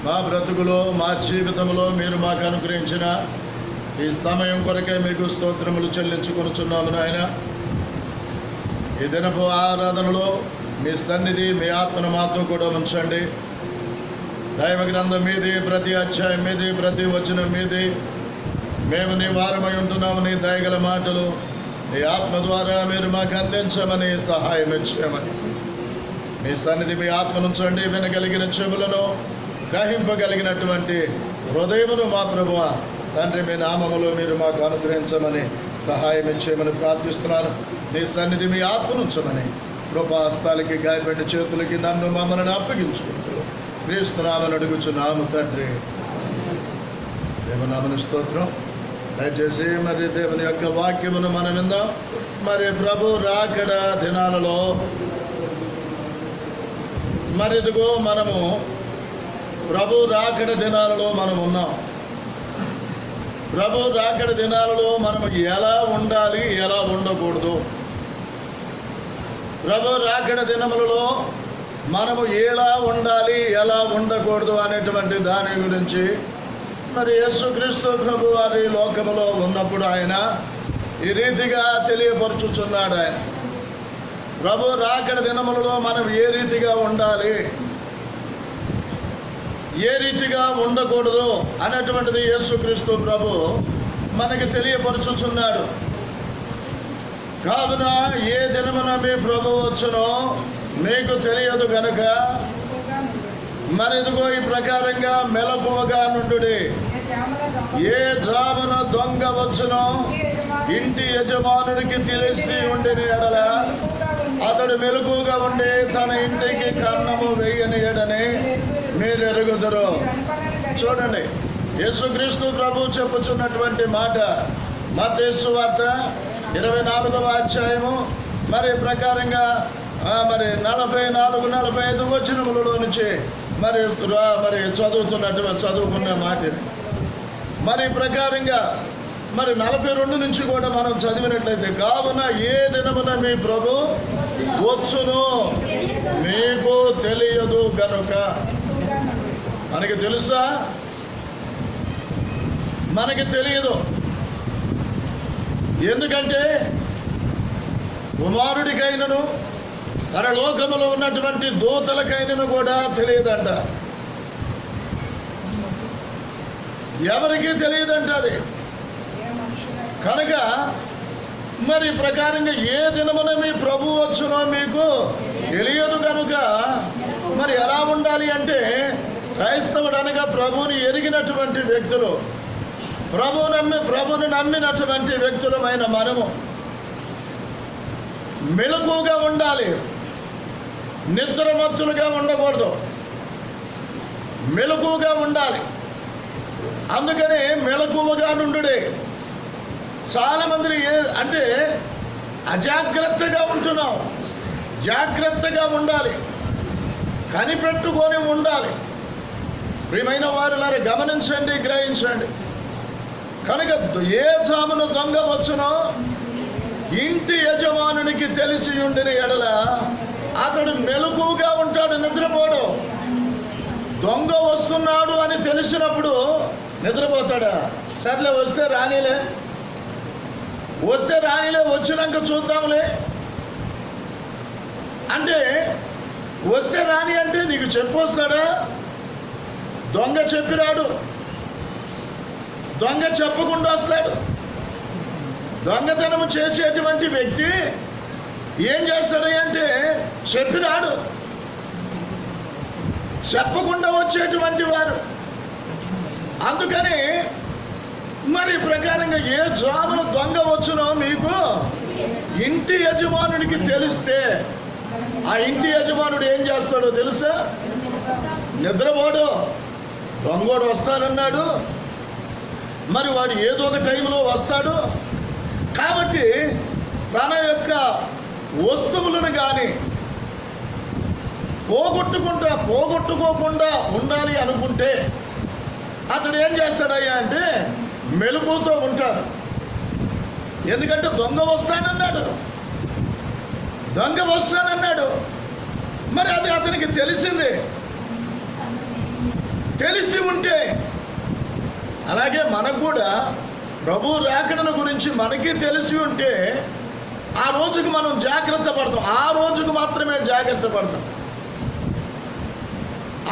మా బ్రతుకులో మా జీవితంలో మీరు మాకు అనుగ్రహించిన ఈ సమయం కొరకే మీకు స్తోత్రములు చెల్లించుకొనుచున్నాము నాయన. ఈ దినపు ఆరాధనలో మీ సన్నిధి, మీ ఆత్మను మాతో కూడా ఉంచండి. దైవ గ్రంథం మీది, ప్రతి అధ్యాయం మీది, ప్రతి వచనం మీది మేము నీ వారమై ఉంటున్నాము. నీ దయగల మాటలు నీ ఆత్మ ద్వారా మీరు మాకు అందించమని, సహాయం ఇచ్చామని మీ సన్నిధి, మీ ఆత్మనుంచండి. వినగలిగిన చెవులను, గ్రహింపగలిగినటువంటి హృదయమును మా ప్రభువా తండ్రి మీ నామములో మీరు మాకు అనుగ్రహించమని, సహాయం ఇచ్చేయమని ప్రార్థిస్తున్నాను. నీ సన్నిధి, మీ ఆత్మనుంచమని కృపాస్తాలకి, గాయపడిన చేతులకి నన్ను మమ్మల్ని అప్పగించుకుంటూ క్రీస్తునామని అడుగుచున్నాము తండ్రి. దేవునామని స్తోత్రం. దయచేసి మరి దేవుని యొక్క వాక్యమును మనం విందాం. మరి ప్రభు రాకడ దినాలలో మరి ఇదిగో మనము ప్రభు రాకడ దినాలలో మనం ఉన్నాం. ప్రభు రాకడ దినాలలో మనము ఎలా ఉండాలి, ఎలా ఉండకూడదు, ప్రభు రాకడ దినములలో మనము ఎలా ఉండాలి, ఎలా ఉండకూడదు అనేటువంటి దాని గురించి మరి యేసుక్రీస్తు ప్రభు వారి లోకములో ఉన్నప్పుడు ఆయన ఈ రీతిగా తెలియపరుచుచున్నాడు. ఆయన ప్రభు రాకడ దినములలో మనం ఏ రీతిగా ఉండాలి, ఏ రీతిగా ఉండకూడదు అనేటువంటిది యేసుక్రీస్తు ప్రభు మనకి తెలియపరుచుచున్నాడు. కావున ఏ దినమున మీ ప్రభు వచ్చునో మీకు తెలియదు గనుక మరి ఇదిగో ఈ ప్రకారంగా మెలకువగా నుండుడి. ఏ జామున దొంగ వచ్చునో ఇంటి యజమానునికి తెలిసి ఉండిన ఎడల అతడు మెలకువగా ఉండి తన ఇంటికి కన్నము వేయని ఎడని మీరు ఎరుగుదురు. చూడండి, యేసుక్రీస్తు ప్రభు చెప్పుచున్నటువంటి మాట మత్తయి సువార్త 24వ అధ్యాయము మరి ప్రకారంగా మరి 44-45 వచనములలో నుంచి మరి చదువుకున్న మాట. మరి ప్రకారంగా మరి 42 నుంచి కూడా మనం చదివినట్లయితే, కావున ఏ దినమున మీ ప్రభు వచ్చును మీకు తెలియదు గనుక. మనకి తెలుసా? మనకి తెలియదు. ఎందుకంటే కుమారుడికైనను తన లోకములో ఉన్నటువంటి దూతలకైనను కూడా తెలియదంట. ఎవరికి తెలియదంట అది. కనుక మరి ప్రకారంగా ఏ దినమున మీ ప్రభు వచ్చునో మీకు తెలియదు కనుక మరి ఎలా ఉండాలి అంటే, క్రైస్తవుడు అనగా ప్రభువుని ఎరిగినటువంటి వ్యక్తులు, ప్రభువుని నమ్మినటువంటి వ్యక్తులమైన మనము మెలకుగా ఉండాలి. నిద్రమత్తులుగా ఉండకూడదు, మెలకుగా ఉండాలి. అందుకనే మెలకువగా నుండుడే. చాలా మంది అంటే అజాగ్రత్తగా ఉంటున్నాం. జాగ్రత్తగా ఉండాలి, కనిపెట్టుకొని ఉండాలి. ప్రియమైన వారులారా, గమనించండి, గ్రహించండి. కనుక ఏ జామున దొంగ వచ్చునో ఇంటి యజమానునికి తెలిసి ఉండిన ఎడల అతడు మెలకుగా ఉంటాడు, నిద్రపోడు. దొంగ వస్తున్నాడు అని తెలిసినప్పుడు నిద్రపోతాడా? సర్లే, వస్తే రానిలే, వచ్చినాక చూద్దాంలే అంటే, వస్తే రాని అంటే నీకు చెప్పొస్తాడా? దొంగ చెప్పిరాడు, దొంగ చెప్పకుండా వస్తాడు. దొంగతనము చేసేటువంటి వ్యక్తి ఏం చేస్తాడు అంటే చెప్పిరాడు. చెప్పకుండా వచ్చేటువంటి వారు. అందుకని మరి ప్రకారంగా ఏ జామున దొంగ వచ్చునో మీకు ఇంటి యజమానుడికి తెలిస్తే, ఆ ఇంటి యజమానుడు ఏం చేస్తాడో తెలుసా? నిద్రపోడు. దొంగోడు వస్తానన్నాడు, మరి వాడు ఏదో ఒక టైంలో వస్తాడు. కాబట్టి తన యొక్క వస్తువులను కానీ పోగొట్టుకోకుండా ఉండాలి అనుకుంటే అతడు ఏం చేస్తాడయ్యా అంటే మెలుపుతో ఉంటాడు. ఎందుకంటే దొంగ వస్తానన్నాడు, మరి అది అతనికి తెలిసింది. తెలిసి ఉంటే, అలాగే మనకు కూడా ప్రభు రాకడను గురించి మనకి తెలిసి ఉంటే ఆ రోజుకు మనం జాగ్రత్త పడతాం. ఆ రోజుకు మాత్రమే జాగ్రత్త పడతాం,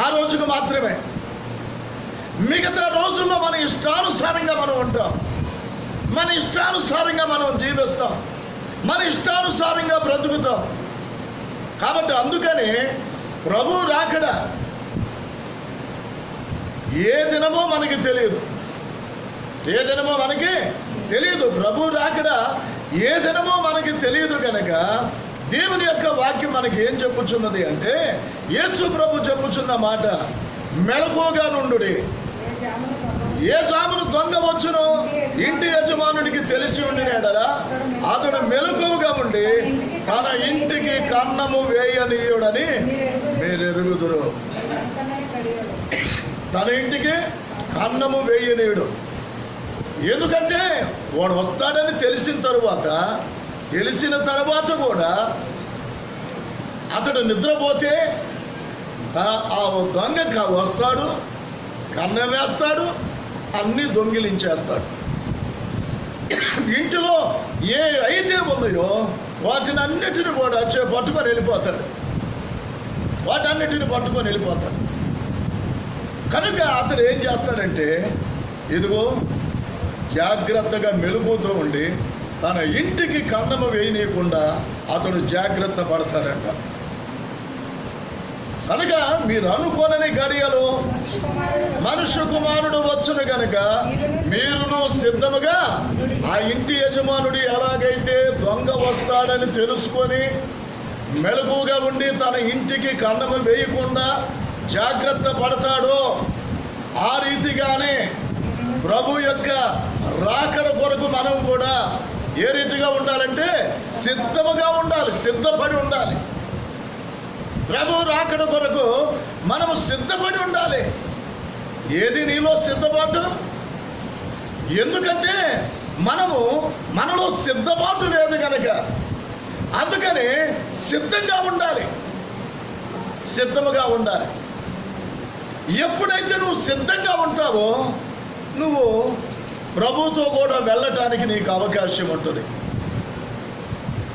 ఆ రోజుకు మాత్రమే. మిగతా రోజుల్లో మన ఇష్టానుసారంగా మనం ఉంటాం, మన ఇష్టానుసారంగా మనం జీవిస్తాం, మన ఇష్టానుసారంగా బ్రతుకుతాం. కాబట్టి అందుకని ప్రభు రాకడ ఏ దినమో మనకి తెలియదు, ఏ దినమో మనకి తెలియదు. ప్రభు రాకడ ఏ దినమో మనకి తెలియదు కనుక దేవుని యొక్క వాక్యం మనకి ఏం చెప్పుచున్నది అంటే, యేసు ప్రభు చెప్పుచున్న మాట, మెలకువగా నుండుడి. ఏ జామును దొంగ వచ్చును ఇంటి యజమానుడికి తెలిసి ఉండినాడరా, అతడు మెలకువగా ఉండి తన ఇంటికి కన్నము వేయనీయుడని మీరు ఎరుగుదురు. తన ఇంటికి కన్నము వేయనీయుడు. ఎందుకంటే వాడు వస్తాడని తెలిసిన తర్వాత కూడా అతడు నిద్రపోతే ఆ దొంగ వస్తాడు, కన్నం వేస్తాడు, అన్నీ దొంగిలించేస్తాడు. ఇంటిలో ఏ అయితే ఉన్నాయో వాటిని అన్నిటిని కూడా పట్టుకొని వెళ్ళిపోతాడు, వాటన్నిటిని పట్టుకొని వెళ్ళిపోతాడు. కనుక అతడు ఏం చేస్తాడంటే, ఇదిగో జాగ్రత్తగా మెలుగుతూ ఉండి తన ఇంటికి కన్నము వేయనీయకుండా అతడు జాగ్రత్త పడతాడంట. కనుక మీరు అనుకోనని గడియలో మనుష్య కుమారుడు వచ్చును గనుక మీరును సిద్ధముగా. ఆ ఇంటి యజమానుడు ఎలాగైతే దొంగ వస్తాడని తెలుసుకొని మెలకుగా ఉండి తన ఇంటికి కన్నము వేయకుండా జాగ్రత్త పడతాడో, ఆ రీతిగానే ప్రభు యొక్క రాకడ కొరకు మనం కూడా ఏ రీతిగా ఉండాలంటే సిద్ధముగా ఉండాలి, సిద్ధపడి ఉండాలి. ప్రభు రాకడ కొరకు మనము సిద్ధపడి ఉండాలి. ఏది నీలో సిద్ధపాటు? ఎందుకంటే మనలో సిద్ధపాటు లేదు కనుక, అందుకని సిద్ధంగా ఉండాలి, సిద్ధముగా ఉండాలి. ఎప్పుడైతే నువ్వు సిద్ధంగా ఉంటావో నువ్వు ప్రభుతో కూడా వెళ్ళటానికి నీకు అవకాశం ఉంటుంది,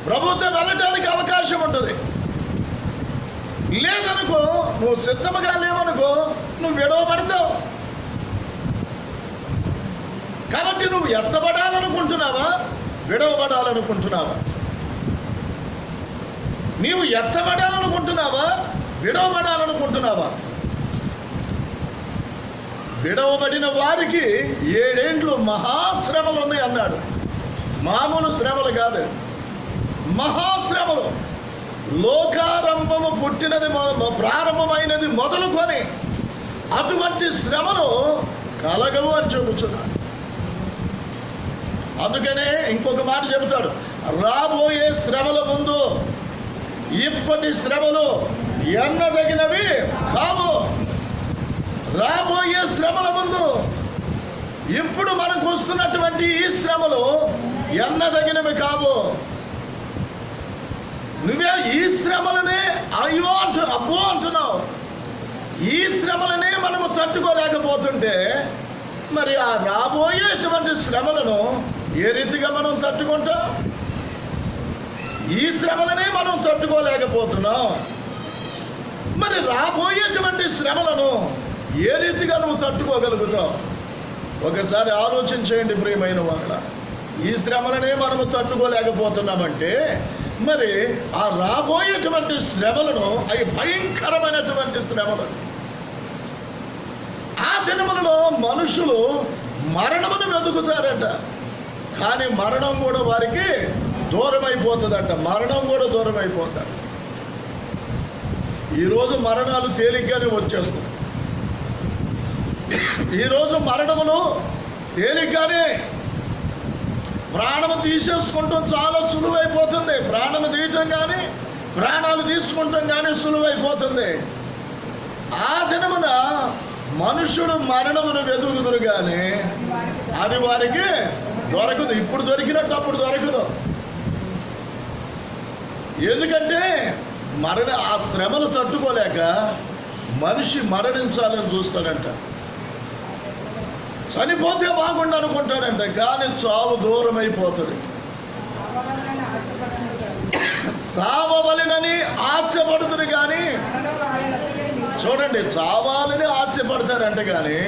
ప్రభుతో వెళ్ళటానికి అవకాశం ఉంటుంది. లేదనుకో, నువ్వు సిద్ధముగా లేవనుకో, నువ్వు విడవబడతావు. కాబట్టి నువ్వు ఎత్తబడాలనుకుంటున్నావా, విడవబడాలనుకుంటున్నావా? నీవు ఎత్తబడాలనుకుంటున్నావా, విడవబడాలనుకుంటున్నావా? విడవబడిన వారికి 7 ఏండ్లు మహాశ్రమలు ఉన్నాయి అన్నాడు. మామూలు శ్రమలు కాదు, మహాశ్రమలు. లోకారంభము పుట్టినది ప్రారంభమైనది మొదలుకొని అటువంటి శ్రమలు కలగవు అని చెబుతున్నాడు. అందుకనే ఇంకొక మాట చెబుతాడు, రాబోయే శ్రమల ముందు ఇప్పటి శ్రమలు ఎన్నదగినవి కావు. రాబోయే శ్రమల ముందు ఇప్పుడు మనకు వస్తున్నటువంటి ఈ శ్రమలు ఎన్నదగినవి కావు. నువ్వే ఈ శ్రమలనే అబ్బో అంటున్నావు. ఈ శ్రమలనే మనము తట్టుకోలేకపోతుంటే మరి ఆ రాబోయేటువంటి శ్రమలను ఏ రీతిగా మనం తట్టుకుంటాం? ఈ శ్రమలనే మనం తట్టుకోలేకపోతున్నాం. మరి రాబోయేటువంటి శ్రమలను ఏ రీతిగా నువ్వు తట్టుకోగలుగుతావు? ఒకసారి ఆలోచించేయండి ప్రియమైన వాళ్ళ. ఈ శ్రమలనే మనము తట్టుకోలేకపోతున్నామంటే మరి ఆ రాబోయేటువంటి శ్రమలను, అవి భయంకరమైనటువంటి శ్రమలు. ఆ దినములలో మనుషులు మరణమును వెతుకుతారట, కానీ మరణం కూడా వారికి దూరం అయిపోతుందట. మరణం కూడా దూరం అయిపోతాడు. ఈరోజు మరణాలు తేలిగ్గానే వచ్చేస్తాయి. ఈరోజు మరణములు తేలిగ్గానే, ప్రాణము తీసేసుకుంటాం చాలా సులువైపోతుంది. ప్రాణము తీయటం కానీ ప్రాణాలు తీసుకుంటాం కానీ సులువైపోతుంది. ఆ దినమున మనుషుడు మరణమును వెతుకుదురు కానీ అది వారికి దొరకదు. ఇప్పుడు దొరికినట్టు అప్పుడు దొరకదు. ఎందుకంటే ఆ శ్రమలు తట్టుకోలేక మనిషి మరణించాలని చూస్తాడంట, చనిపోతే బాగుండు అనుకుంటాడంట, కానీ చావు దూరం అయిపోతుంది. చావవలెనని ఆశపడుతుంది కానీ, చూడండి, చావాలని ఆశపడతారంట కానీ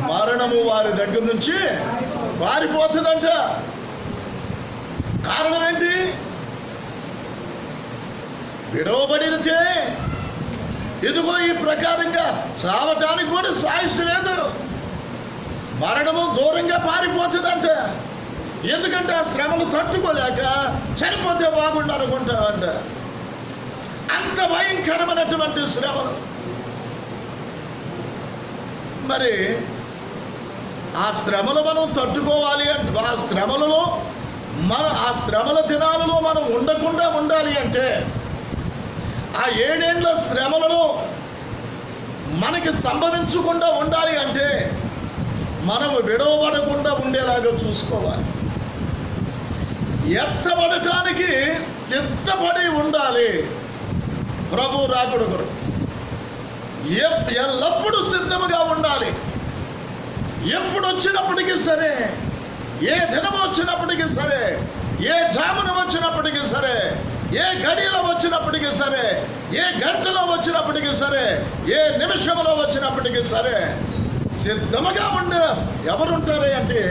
మరణము వారి దగ్గర నుంచి పారిపోతుందంట. కారణం ఏంటి? విడవబడితే ఇదిగో ఈ ప్రకారంగా చావటానికి కూడా సాయిస్ లేదు, మరణము దూరంగా పారిపోతుందంట. ఎందుకంటే ఆ శ్రమను తట్టుకోలేక చనిపోతే బాగుండు అనుకుంటామంట. అంత భయంకరమైనటువంటి శ్రమలు. మరి ఆ శ్రమలు మనం తట్టుకోవాలి అంటే, ఆ శ్రమల దినాలలో మనం ఉండకుండా ఉండాలి అంటే, ఆ 7 ఏళ్ల శ్రమలను మనకి సంభవించకుండా ఉండాలి అంటే మనము విడవబడకుండా ఉండేలాగా చూసుకోవాలి. ఎత్తబడటానికి సిద్ధపడి ఉండాలి. ప్రభు రాకడ కొరకు ఎల్లప్పుడూ సిద్ధముగా ఉండాలి. ఎప్పుడు వచ్చినప్పటికీ సరే, ఏ దినం వచ్చినప్పటికీ సరే, ఏ జామున వచ్చినప్పటికీ సరే, ఏ గడియలో వచ్చినప్పటికీ సరే, ఏ గంటలో వచ్చినప్పటికీ సరే, ఏ నిమిషంలో వచ్చినప్పటికీ సరే సిద్ధముగా ఉండే ఎవరుంటారు అంటే,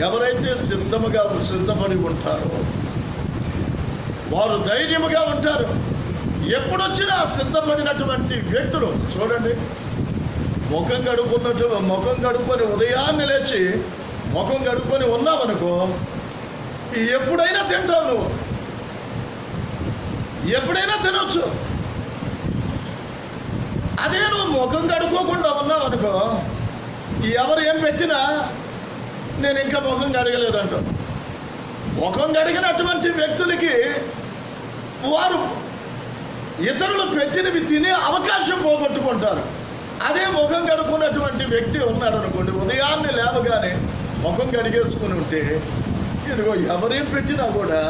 ఎవరైతే సిద్ధపడి ఉంటారో వారు ధైర్యముగా ఉంటారు. ఎప్పుడొచ్చినా సిద్ధపడినటువంటి వ్యక్తులు చూడండి, ముఖం కడుక్కొని ఉదయాన్నే లేచి ముఖం కడుక్కొని ఉన్నావనుకో, ఎప్పుడైనా తింటావు, నువ్వు ఎప్పుడైనా తినొచ్చు. అదే నువ్వు ముఖం కడుక్కోకుండా ఉన్నావనుకో, ఎవరు ఏం పెట్టినా నేను ఇంకా ముఖం కడగలేదంట. ముఖం కడిగినటువంటి వ్యక్తులకి వారు ఇతరులు పెట్టినవి తినే అవకాశం పోగొట్టుకుంటారు. అదే ముఖం కడుక్కున్నటువంటి వ్యక్తి ఉన్నాడు అనుకోండి, ఉదయాన్నే లేవగానే ముఖం కడిగేసుకుని ఉంటే ఇదిగో ఎవరేం పెట్టినా కూడా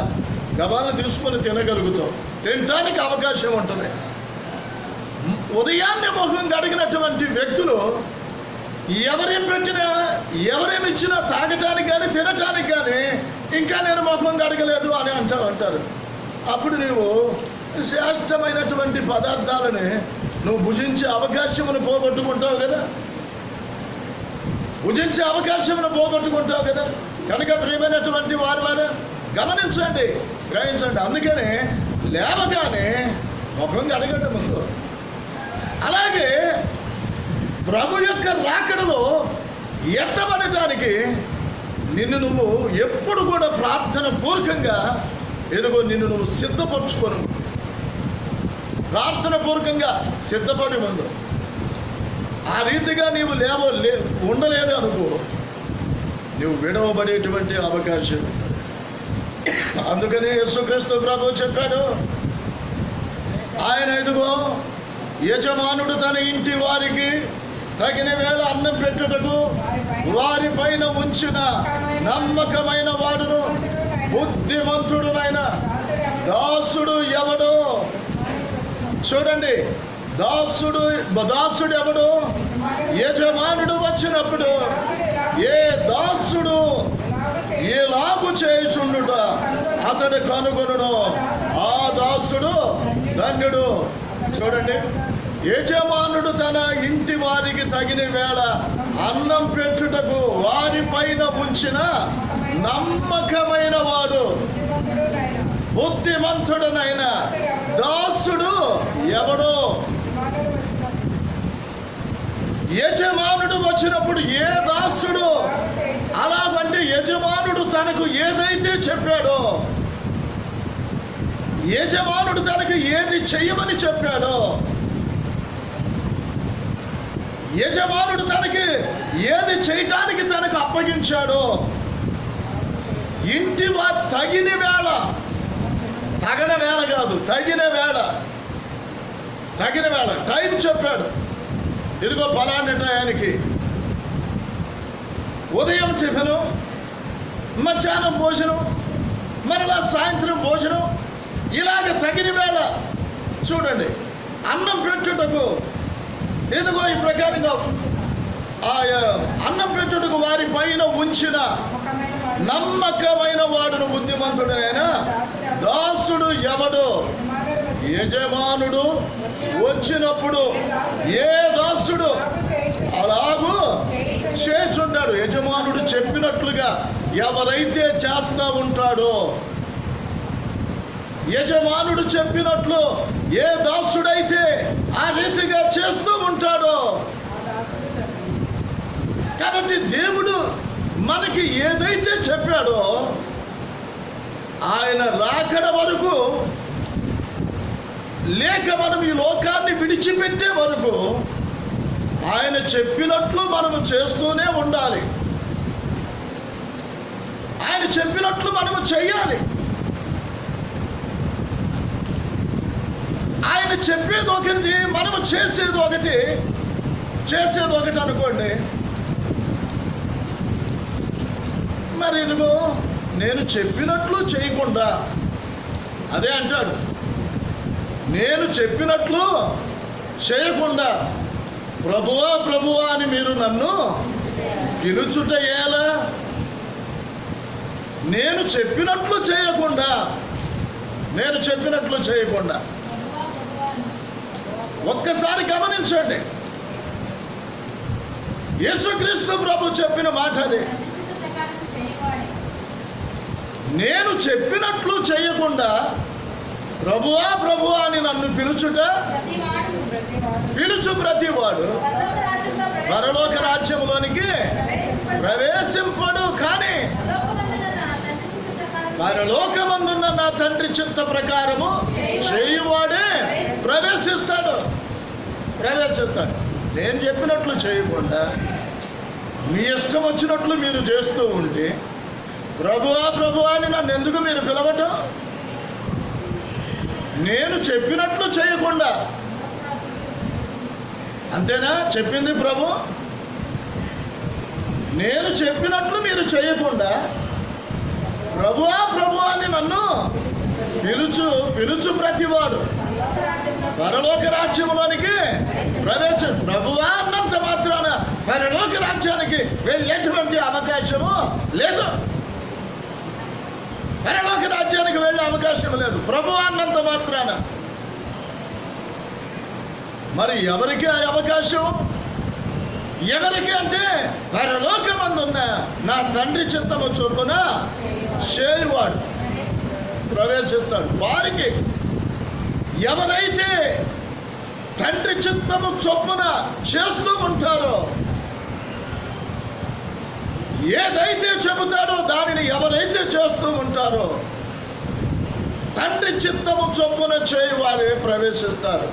గబాలను తీసుకొని తినగలుగుతాం, తినటానికి అవకాశం ఉంటుంది. ఉదయాన్నే ముఖం కడిగినటువంటి వ్యక్తులు ఎవరేం పెట్టినా ఎవరేమి ఇచ్చినా తాగటానికి కానీ తినటానికి కానీ ఇంకా నేను ముఖం కడగలేదు అని అంటారు. అప్పుడు నువ్వు శ్రేష్టమైనటువంటి పదార్థాలని నువ్వు భుజించే అవకాశమును పోగొట్టుకుంటావు కదా, కనుక ప్రియమైనటువంటి వారు గమనించండి, గ్రహించండి. అందుకనే లేవగానే ముఖం కడగటం ముందు. అలాగే ప్రభు యొక్క రాకడలో ఎత్తబడటానికి నిన్ను నువ్వు ఎప్పుడు కూడా ప్రార్థన పూర్వకంగా నిన్ను నువ్వు సిద్ధపరచుకోను, ప్రార్థన పూర్వకంగా సిద్ధపడి ముందు. ఆ రీతిగా నీవు ఉండలేదు అనుకో, నువ్వు విడవబడేటువంటి అవకాశం. అందుకనే యేసుక్రీస్తు ప్రభు చెప్పాడు, ఆయన ఇదిగో యజమానుడు తన ఇంటి వారికి తగిన వేళ అన్నం పెట్టుటకు వారి పైన ఉంచిన నమ్మకమైన వాడును బుద్ధిమంతుడునైన దాసుడు ఎవడు? చూడండి, దాసుడు ఎవడు? యజమానుడు వచ్చినప్పుడు ఏ దాసుడు ఎలాగు చేయుచుండుట అతడు కనుగొనును, ఆ దాసుడు ధన్యుడు. చూడండి, యజమానుడు తన ఇంటి వారికి తగిన వేళ అన్నం పెట్టుటకు వారి పైన ఉంచిన నమ్మకమైన వాడు బుద్ధిమంతుడనైన దాసుడు ఎవడో? యజమానుడు వచ్చినప్పుడు ఏ దాసుడు? అలాగంటే యజమానుడు తనకు ఏదైతే చెప్పాడో, యజమానుడు తనకు ఏది చెయ్యమని చెప్పాడో, యజమానుడు తనకి ఏది చేయటానికి తనకు అప్పగించాడో, ఇంటి వారు తగిన వేళ, తగిన వేళ కాదు, తగిన వేళ టైం చెప్పాడు. ఇదిగో పలాంటి టయానికి ఉదయం టిఫిను, మధ్యాహ్నం భోజనం, మరలా సాయంత్రం భోజనం, ఇలాగ తగిన వేళ చూడండి. అన్నం పెట్టుటకు ఇదిగో ఈ ప్రకారంగా ఆ అన్నం పెట్టుటకు వారి పైన ఉంచిన నమ్మకమైన వాడును బుద్ధిమంతుడైన దాసుడు ఎవడు? యజమానుడు వచ్చినప్పుడు ఏ దాసుడు అలాగూ చేస్తుంటాడు. యజమానుడు చెప్పినట్లుగా ఎవరైతే చేస్తా ఉంటాడో, యజమానుడు చెప్పినట్లు ఏ దాసుడైతే ఆ రీతిగా చేస్తూ ఉంటాడో, కాబట్టి దేవుడు మనకి ఏదైతే చెప్పాడో ఆయన రాకడ వరకు, లేక మనం ఈ లోకాన్ని విడిచిపెట్టే వరకు ఆయన చెప్పినట్లు మనము చేస్తూనే ఉండాలి. ఆయన చెప్పినట్లు మనము చెయ్యాలి. ఆయన చెప్పేది ఒకటి, మనము చేసేది ఒకటి అనుకోండి. మరి ఇదిగో నేను చెప్పినట్లు చేయకుండా, అదే అంటాడు, నేను చెప్పినట్లు చేయకుండా ప్రభువా ప్రభువా అని మీరు నన్ను పిలుచుట ఎలా? నేను చెప్పినట్లు చేయకుండా ఒక్కసారి గమనించండి. యేసుక్రీస్తు ప్రభు చెప్పిన మాట అది. నేను చెప్పినట్లు చేయకుండా ప్రభువా ప్రభువా అని నన్ను పిలుచు ప్రతివాడు పరలోక రాజ్యంలోనికి ప్రవేశింపడు. కానీ పరలోకమందున్న నా తండ్రి చిత్త ప్రకారము చేయువాడే ప్రవేశిస్తాడు. నేను చెప్పినట్లు చేయకుండా మీ ఇష్టం వచ్చినట్లు మీరు చేస్తూ ఉంటే ప్రభువా ప్రభువా అని నన్ను ఎందుకు మీరు పిలవటం? నేను చెప్పినట్లు చేయకుండా, అంతేనా చెప్పింది ప్రభు? నేను చెప్పినట్లు మీరు చేయకుండా ప్రభువా ప్రభువా అని నన్ను పిలుచు ప్రతివాడు పరలోక రాజ్యంలోనికి ప్రవేశం. ప్రభువా అన్నంత మాత్రాన పరలోక రాజ్యానికి వెళ్ళేటువంటి అవకాశము లేదు. పరలోక రాజ్యానికి వెళ్ళే అవకాశం లేదు ప్రభువా అన్నంత మాత్రాన. మరి ఎవరికి ఆ అవకాశం? ఎవరికి అంటే పరలోకమందున్న నా తండ్రి చిత్తము చొప్పున చేయువాడు ప్రవేశిస్తాడు. వారికి ఎవరైతే తండ్రి చిత్తము చొప్పున చేస్తూ ఉంటారో, ఏదైతే చెబుతాడో దానిని ఎవరైతే చేస్తూ ఉంటారో తండ్రి చిత్తము చొప్పున చేయువారే ప్రవేశిస్తారు.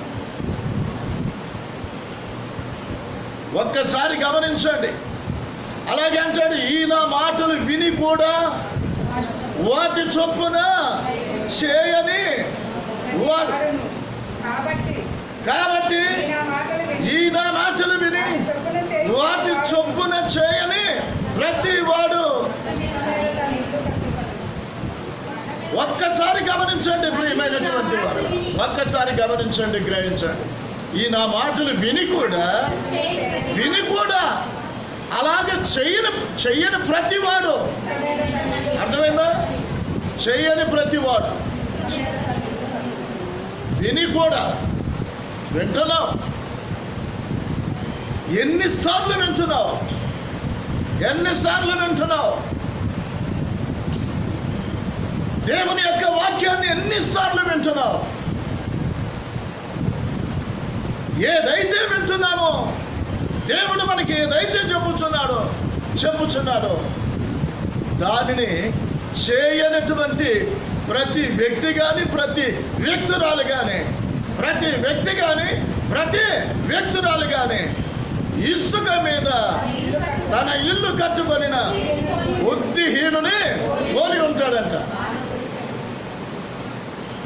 ఒక్కసారి గమనించండి. అలాగే అంటాడు, ఈయన మాటలు విని కూడా వాటి చొప్పున చేయని వాడు. కాబట్టి ఈయన మాటలు విని వాటి చొప్పున చేయని ప్రతి వాడు. ఒక్కసారి గమనించండి ప్రియమైనటువంటి వారు, ఒక్కసారి గమనించండి, గ్రహించండి. ఈ నా మాటలు విని కూడా అలాగే చెయ్యని ప్రతివాడు. అర్థమైందా? చెయ్యని ప్రతివాడు. విని కూడా వింటున్నావు. ఎన్నిసార్లు వింటున్నావు? దేవుని యొక్క వాక్యాన్ని ఎన్నిసార్లు వింటున్నావు? ఏదైతే వింటున్నామో, దేవుడు మనకి ఏదైతే చెప్పుచున్నాడో దానిని చేయనటువంటి ప్రతి వ్యక్తి కానీ, ప్రతి వ్యక్తురాలు కానీ, ప్రతి వ్యక్తురాలు కానీ ఇసుక మీద తన ఇల్లు కట్టుకొనిన బుద్ధిహీనుని పోలి ఉంటాడంట.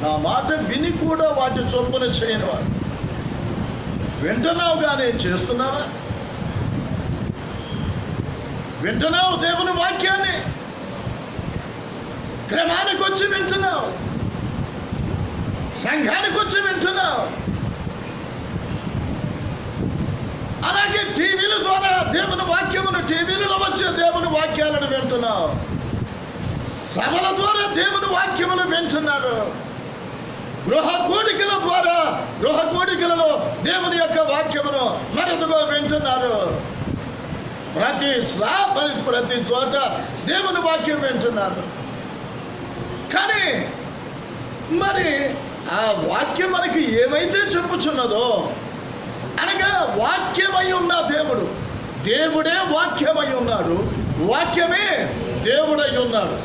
నా మాట విని కూడా వాటి చొప్పున చేయని వాడు. వింటున్నావు కానీ చేస్తున్నావా? వింటున్నావు దేవుని వాక్యాన్ని, క్రమానికి వచ్చి వింటున్నావు, సంఘానికి వచ్చి వింటున్నావు. అలాగే టీవీల ద్వారా దేవుని వాక్యమును, టీవీలలో వచ్చే దేవుని వాక్యాలను వింటున్నావు. సభల ద్వారా దేవుని వాక్యములు వింటున్నారు. గృహ కూడికల ద్వారా, గృహ కూడికలలో దేవుని యొక్క వాక్యమును మరెందుకో వింటున్నారు. ప్రతి చోట దేవుని వాక్యం వింటున్నారు. కానీ మరి ఆ వాక్యం మనకి ఏమైతే చెప్పుచున్నదో, అనగా వాక్యమై ఉన్న దేవుడు, దేవుడే వాక్యమై ఉన్నాడు, వాక్యమే దేవుడై ఉన్నాడు.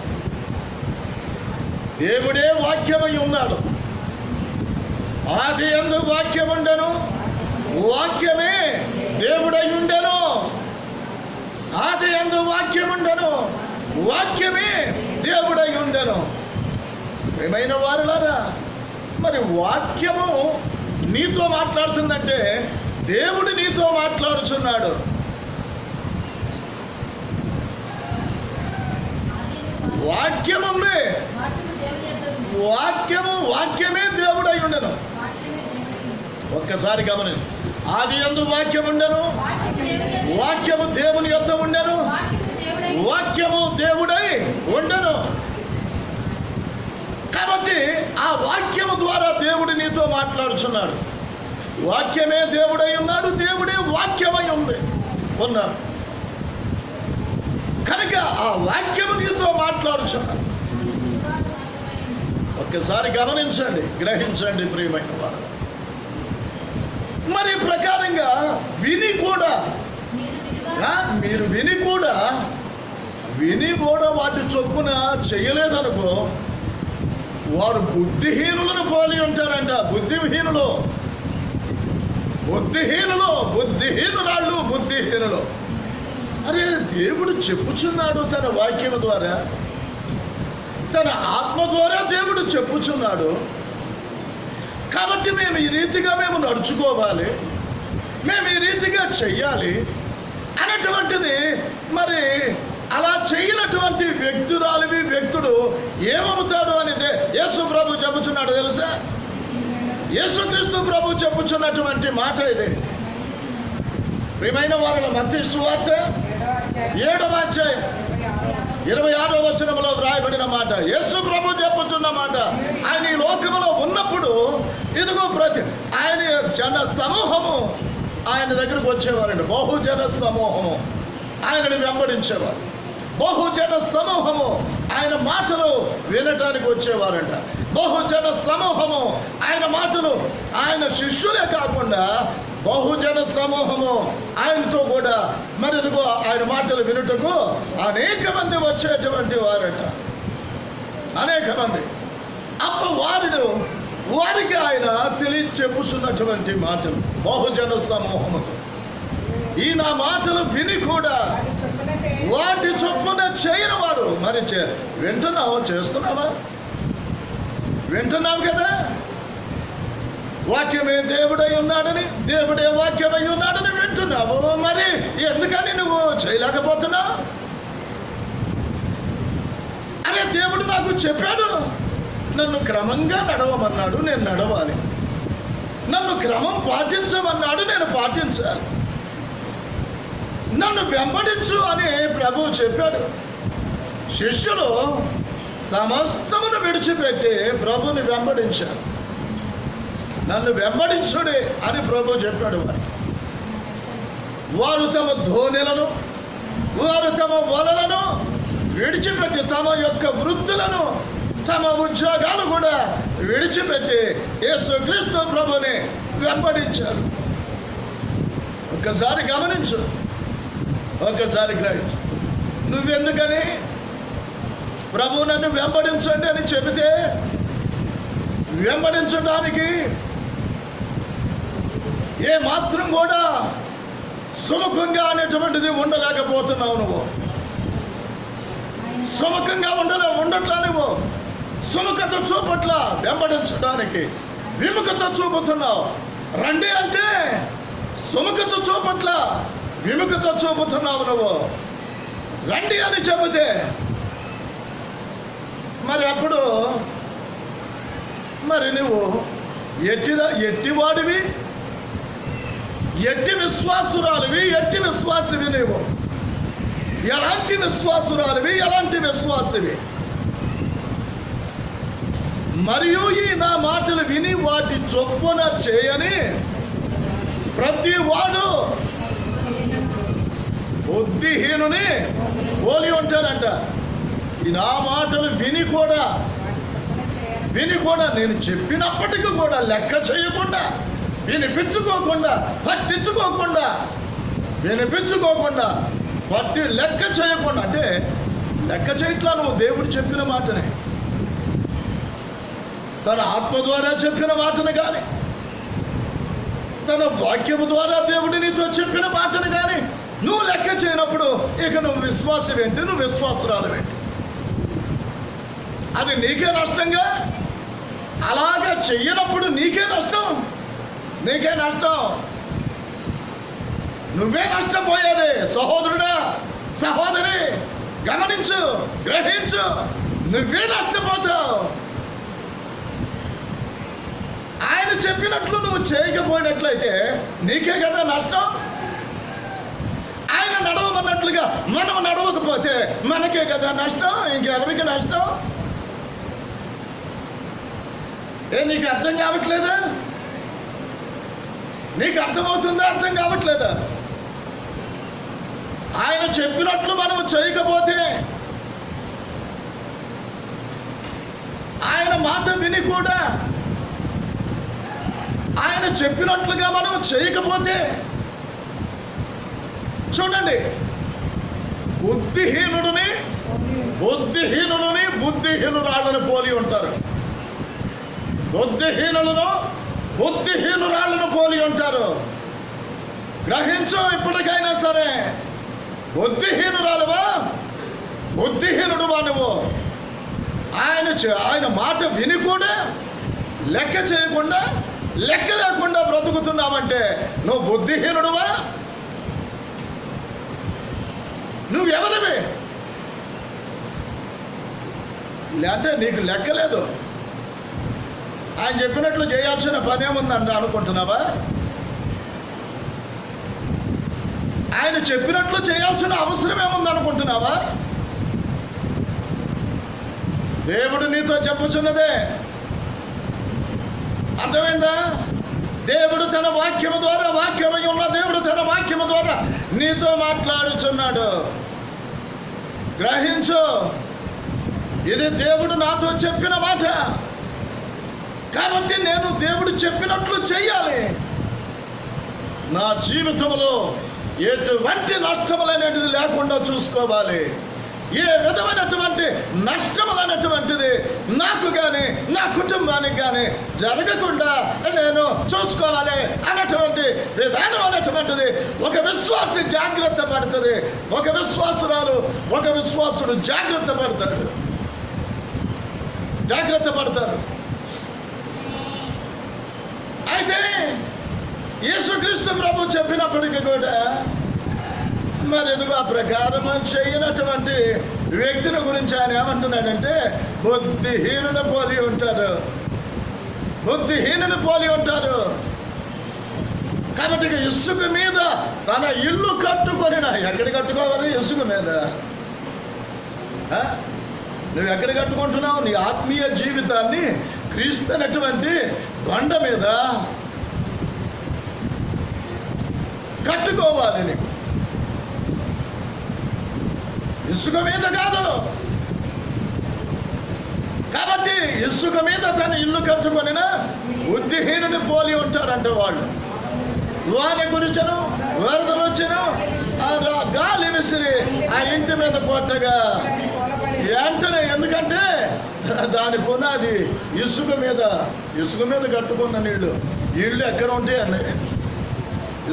దేవుడే వాక్యమై ఉన్నాడు. ఆది యందు వాక్యముండెను, వాక్యమే దేవుడై ఉండెను. ఆది యందు వాక్యముండెను, వాక్యమే దేవుడై ఉండెను. ప్రియమైన వారులారా, మరి వాక్యము నీతో మాట్లాడుతుందంటే దేవుడు నీతో మాట్లాడుచున్నాడు. వాక్యం ఉంది, వాక్యమే దేవుడై ఉండెను. ఒక్కసారి గమని, ఆది యందు వాక్యం ఉండెను, వాక్యము దేవుని యొద్ద ఉండెను, వాక్యము దేవుడై ఉండెను. కాబట్టి ఆ వాక్యము ద్వారా దేవుడు నీతో మాట్లాడుచున్నాడు. వాక్యమే దేవుడై ఉన్నాడు, దేవుడే వాక్యమై ఉన్నాడు కనుక ఆ వాక్యము నీతో మాట్లాడుచున్నాడు. ఒక్కసారి గమనించండి, గ్రహించండి ప్రియమైన వారు. మరి ప్రకారంగా మీరు విని కూడా వాటి చొప్పున చేయలేదనుకో, వారు బుద్ధిహీనులను పోలి ఉంటారంట. బుద్ధిహీనులు. అరే, దేవుడు చెప్పుచున్నాడు తన వాక్యం ద్వారా, తన ఆత్మ ద్వారా దేవుడు చెప్పుచున్నాడు. కాబట్టి మేము ఈ రీతిగా నడుచుకోవాలి, మేము ఈ రీతిగా చెయ్యాలి అనేటువంటిది. మరి అలా చేయనటువంటి వ్యక్తుడు ఏమవుతాడు అనేది యేసు ప్రభు చెప్పుచున్నాడు తెలుసా? యేసుక్రీస్తు ప్రభు చెప్పుచున్నటువంటి మాట ఇది. ప్రియమైన వారుల మత్తయి సువార్త 7వ అధ్యాయం 26వ వచనంలో వ్రాయబడిన మాట, యేసు ప్రభు చెప్పుచున్న మాట. ఆయన ఈ లోకములో ఉన్నప్పుడు ఇదిగో ఆయన జన సమూహము ఆయన దగ్గరకు వచ్చేవారండి. బహుజన సమూహము ఆయనని వెంబడించేవారు. బహుజన సమూహము ఆయన మాటలు వినటానికి వచ్చేవారంట. బహుజన సమూహము ఆయన మాటలు, ఆయన శిష్యులే కాకుండా బహుజన సమూహము ఆయనతో కూడా మరి ఆయన మాటలు వినుటకు అనేక మంది వచ్చేటువంటి వారట, అనేక మంది. అప్పుడు వారికి ఆయన చెప్పుచున్నటువంటి మాటలు బహుజన సమూహముతో, ఈ నా మాటలు విని కూడా వాటి చొప్పున చేయని వాడు. మరి వింటున్నావు, చేస్తున్నావా? వింటున్నావు కదా, వాక్యమే దేవుడై ఉన్నాడని, దేవుడే వాక్యమై ఉన్నాడని వింటున్నావు. మరి ఎందుకని నువ్వు చేయలేకపోతున్నావు? అరే, దేవుడు నాకు చెప్పాడు, నన్ను క్రమంగా నడవమన్నాడు, నేను నడవాలి. నన్ను క్రమం పాటించమన్నాడు, నేను పాటించాలి. నన్ను వెంబడించు అని ప్రభువు చెప్పాడు. శిష్యులు సమస్తమును విడిచిపెట్టి ప్రభుని వెంబడించారు. నన్ను వెంబడించుడే అని ప్రభు చెప్పాడు. వారు తమ ధోనిలను, వారు తమ వలలను విడిచిపెట్టి, తమ యొక్క వృత్తులను, తమ ఉద్యోగాలు కూడా విడిచిపెట్టి యేసుక్రీస్తు ప్రభుని వెంబడించారు. ఒక్కసారి గమనించు, ఒక్కసారి గ్రహించు. నువ్వెందుకని ప్రభు నన్ను వెంబడించండి అని చెబితే వెంబడించడానికి ఏ మాత్రం కూడా సుముఖంగా అనేటువంటిది ఉండలేకపోతున్నావు. నువ్వు సుముఖంగా ఉండట్లా, నువ్వు సుముఖత చూపట్ల వెంబడించడానికి విముఖత చూపుతున్నావు. రండి అంటే సుముఖత చూపట్ల విముఖత చూపుతున్నావు. నువ్వు రండి అని చెబితే మరి అప్పుడు మరి నువ్వు ఎట్టివాడివి, ఎట్టి విశ్వాసురాలివి, ఎట్టి విశ్వాసివి నీవు? ఎలాంటి విశ్వాసురాలివి, ఎలాంటి విశ్వాసివి? మరియు ఈ నా మాటలు విని వాటి చొప్పున చేయని ప్రతి వాడు బుద్ధిహీనుని పోలి ఉంటారంట. ఈ నా మాటలు విని కూడా నేను చెప్పినప్పటికీ కూడా లెక్క చేయకుండా, వినిపించుకోకుండా, లెక్క చేయకుండా, అంటే లెక్క చేయట్లా నువ్వు దేవుడు చెప్పిన మాటనే, తన ఆత్మ ద్వారా చెప్పిన మాటను కానీ, తన వాక్యము ద్వారా దేవుడు నీతో చెప్పిన మాటను కానీ నువ్వు లెక్క చేయనప్పుడు ఇక నువ్వు విశ్వాసమేంటి, నువ్వు విశ్వాసురాలవేంటి? అది నీకే నష్టంగా. అలాగా చెయ్యనప్పుడు నీకే నష్టం. నువ్వే నష్టపోయేది. సహోదరుడా, సహోదరి, గమనించు, గ్రహించు, నువ్వే నష్టపోతావు. ఆయన చెప్పినట్లు నువ్వు చేయకపోయినట్లయితే నీకే కదా నష్టం. ఆయన నడవమన్నట్లుగా మనం నడవకపోతే మనకే కదా నష్టం, ఇంకెవరికి నష్టం? నీకు అర్థం కావట్లేదా? నీకు అర్థమవుతుందా? అర్థం కావట్లేదా? ఆయన చెప్పినట్లు మనం చేయకపోతే, ఆయన మాట విని కూడా ఆయన చెప్పినట్లుగా మనం చేయకపోతే, చూడండి, బుద్ధిహీనురాళ్ళను పోలి ఉంటారు. బుద్ధిహీనురాళ్ళను పోలి ఉంటారు. గ్రహించు, ఇప్పటికైనా సరే. బుద్ధిహీనురాలువా, బుద్ధిహీనుడువా నువ్వు? ఆయన మాట విని కూడా లెక్క చేయకుండా, లెక్క లేకుండా బ్రతుకుతున్నావంటే నువ్వు బుద్ధిహీనుడువా? నువ్వెవరివి? అంటే నీకు లెక్కలేదు. ఆయన చెప్పినట్లు చేయాల్సిన పని ఏముందంట అనుకుంటున్నావా? ఆయన చెప్పినట్లు చేయాల్సిన అవసరం ఏముంది అనుకుంటున్నావా? దేవుడు నీతో చెప్పుచున్నదే అర్థమైందా? దేవుడు తన వాక్యము ద్వారా, వాక్యమై ఉన్న దేవుడు తన వాక్యము ద్వారా నీతో మాట్లాడుచున్నాడు. గ్రహించు, ఇది దేవుడు నాతో చెప్పిన మాట కాబట్టి నేను దేవుడు చెప్పినట్లు చెయ్యాలి. నా జీవితంలో ఎటువంటి నష్టములనేటిది లేకుండా చూసుకోవాలి. ఏ విధమైనటువంటి నష్టములనేటువంటిది నాకు కానీ నా కుటుంబానికి కానీ జరగకుండా నేను చూసుకోవాలి అన్నటువంటి విధానం అనేటువంటిది ఒక విశ్వాసి జాగ్రత్త పడుతుంది. ఒక విశ్వాసుడు జాగ్రత్త పడతారు. అయితే యేసుక్రీస్తు ప్రభు చెప్పినప్పటికీ కూడా మరి ఎదుగు ఆ ప్రకారం చేయనటువంటి వ్యక్తిని గురించి ఆయన ఏమంటున్నాడంటే బుద్ధిహీనుని పోలి ఉంటారు. కాబట్టి ఇసుక మీద తన ఇల్లు కట్టుకొనిన, ఎక్కడ కట్టుకోవాలి? ఇసుక మీద. నువ్వు ఎక్కడ కట్టుకుంటున్నావు? నీ ఆత్మీయ జీవితాన్ని క్రీస్తు అనేటువంటి బండ మీద కట్టుకోవాలి. నీకు ఇసుక మీద కాదు. కాబట్టి ఇసుక మీద తన ఇల్లు కట్టుకొనిన బుద్ధిహీనుని పోలి ఉంటారంటే వాళ్ళు. వాని గురించను వరదలు వచ్చను, గాలి విసిరి ఆ ఇంటి మీద కొట్టగా వెంటనే, ఎందుకంటే దాని పునాది ఇసుక మీద కట్టుకున్న ఇళ్ళు ఎక్కడ ఉంటాయండి?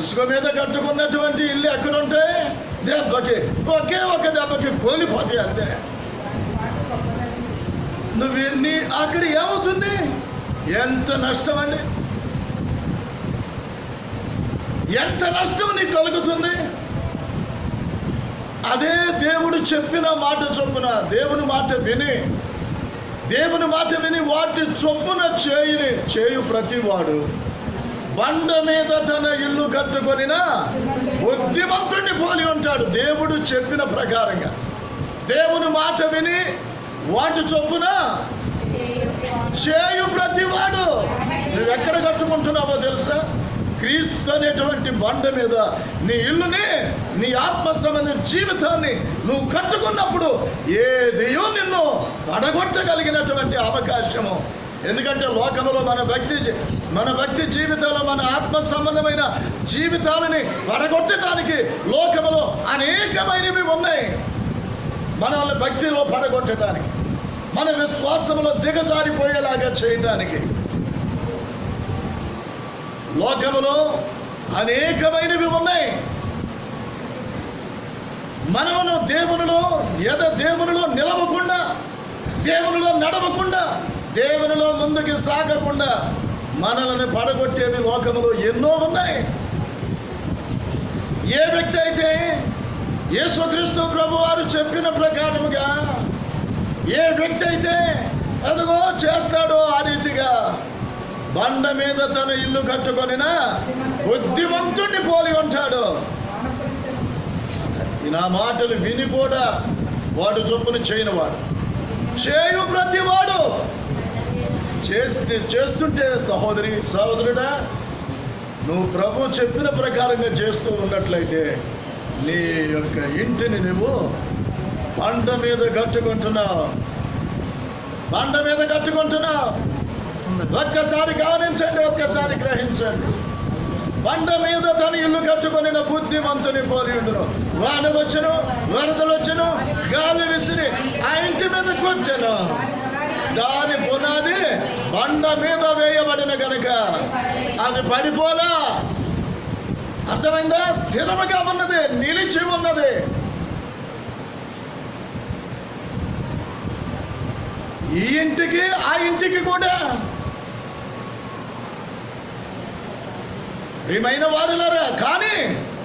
ఇసుక మీద కట్టుకున్నటువంటి ఇల్లు ఎక్కడ ఉంటాయి? ఒకే ఒక దెబ్బకి కోలిపోతాయి అంతే. నువ్వు అక్కడ ఏమవుతుంది? ఎంత నష్టం అండి! ఎంత నష్టం నీకు కలుగుతుంది? అదే దేవుడు చెప్పిన మాట చొప్పున, దేవుని మాట విని వాటి చొప్పున చేయు ప్రతివాడు బండ మీద తన ఇల్లు కట్టుకొనిన బుద్ధిమంతుడిని పోలి ఉంటాడు. దేవుడు చెప్పిన ప్రకారంగా దేవుని మాట విని వాటి చొప్పున చేయు ప్రతివాడు. నువ్వెక్కడ కట్టుకుంటున్నావో తెలుసా? క్రీస్తు అనేటువంటి బండ మీద నీ ఇల్లుని, నీ ఆత్మ సంబంధ జీవితాన్ని నువ్వు కట్టుకున్నప్పుడు ఏదియో నిన్ను పడగొట్టగలిగినటువంటి అవకాశము. ఎందుకంటే లోకములో మన భక్తి జీవితంలో, మన ఆత్మ సంబంధమైన జీవితాలని పడగొట్టడానికి లోకములో అనేకమైనవి ఉన్నాయి. మనల్ని భక్తిలో పడగొట్టడానికి, మన విశ్వాసంలో దిగజారిపోయేలాగా చేయడానికి లోకములో అనేకమైనవి ఉన్నాయి. మనమును దేవునిలో నిలవకుండా, దేవునిలో నడవకుండా, దేవునిలో ముందుకు సాగకుండా మనల్ని పడగొట్టేవి లోకములో ఎన్నో ఉన్నాయి. ఏ వ్యక్తి అయితే యేసుక్రీస్తు ప్రభువారు చెప్పిన ప్రకారముగా ఏ వ్యక్తి అయితే అదిగో చేస్తాడో ఆ రీతిగా బండ మీద తన ఇల్లు కట్టుకొనిన బుద్ధిమంతుడిని పోలి ఉంటాడు. నా మాటలు విని కూడా వాడు చొప్పున చేయనివాడు, చేయు ప్రతివాడు. చేస్తుంటే సహోదరుడా, నువ్వు ప్రభు చెప్పిన ప్రకారంగా చేస్తూ ఉన్నట్లయితే నీ యొక్క ఇంటిని నువ్వు బండ మీద కట్టుకుంటున్నావు. ఒక్కసారి గమనించండి, ఒక్కసారి గ్రహించండి. బండ మీద తన ఇల్లు కట్టుకొనిన బుద్ధిమంతుని పోలి ఉండును. వాన వచ్చును, వరదలు వచ్చును, గాలి విసిరి ఆ ఇంటి మీద కూర్చొను. దాని పునాది బండ మీద వేయబడిన గనుక అది పడిపోలా. అర్థమైందా? స్థిరముగా ఉన్నది, నిలిచి ఉన్నది. ఈ ఇంటికి ఆ ఇంటికి కూడా ప్రియమైన వారులారా, కానీ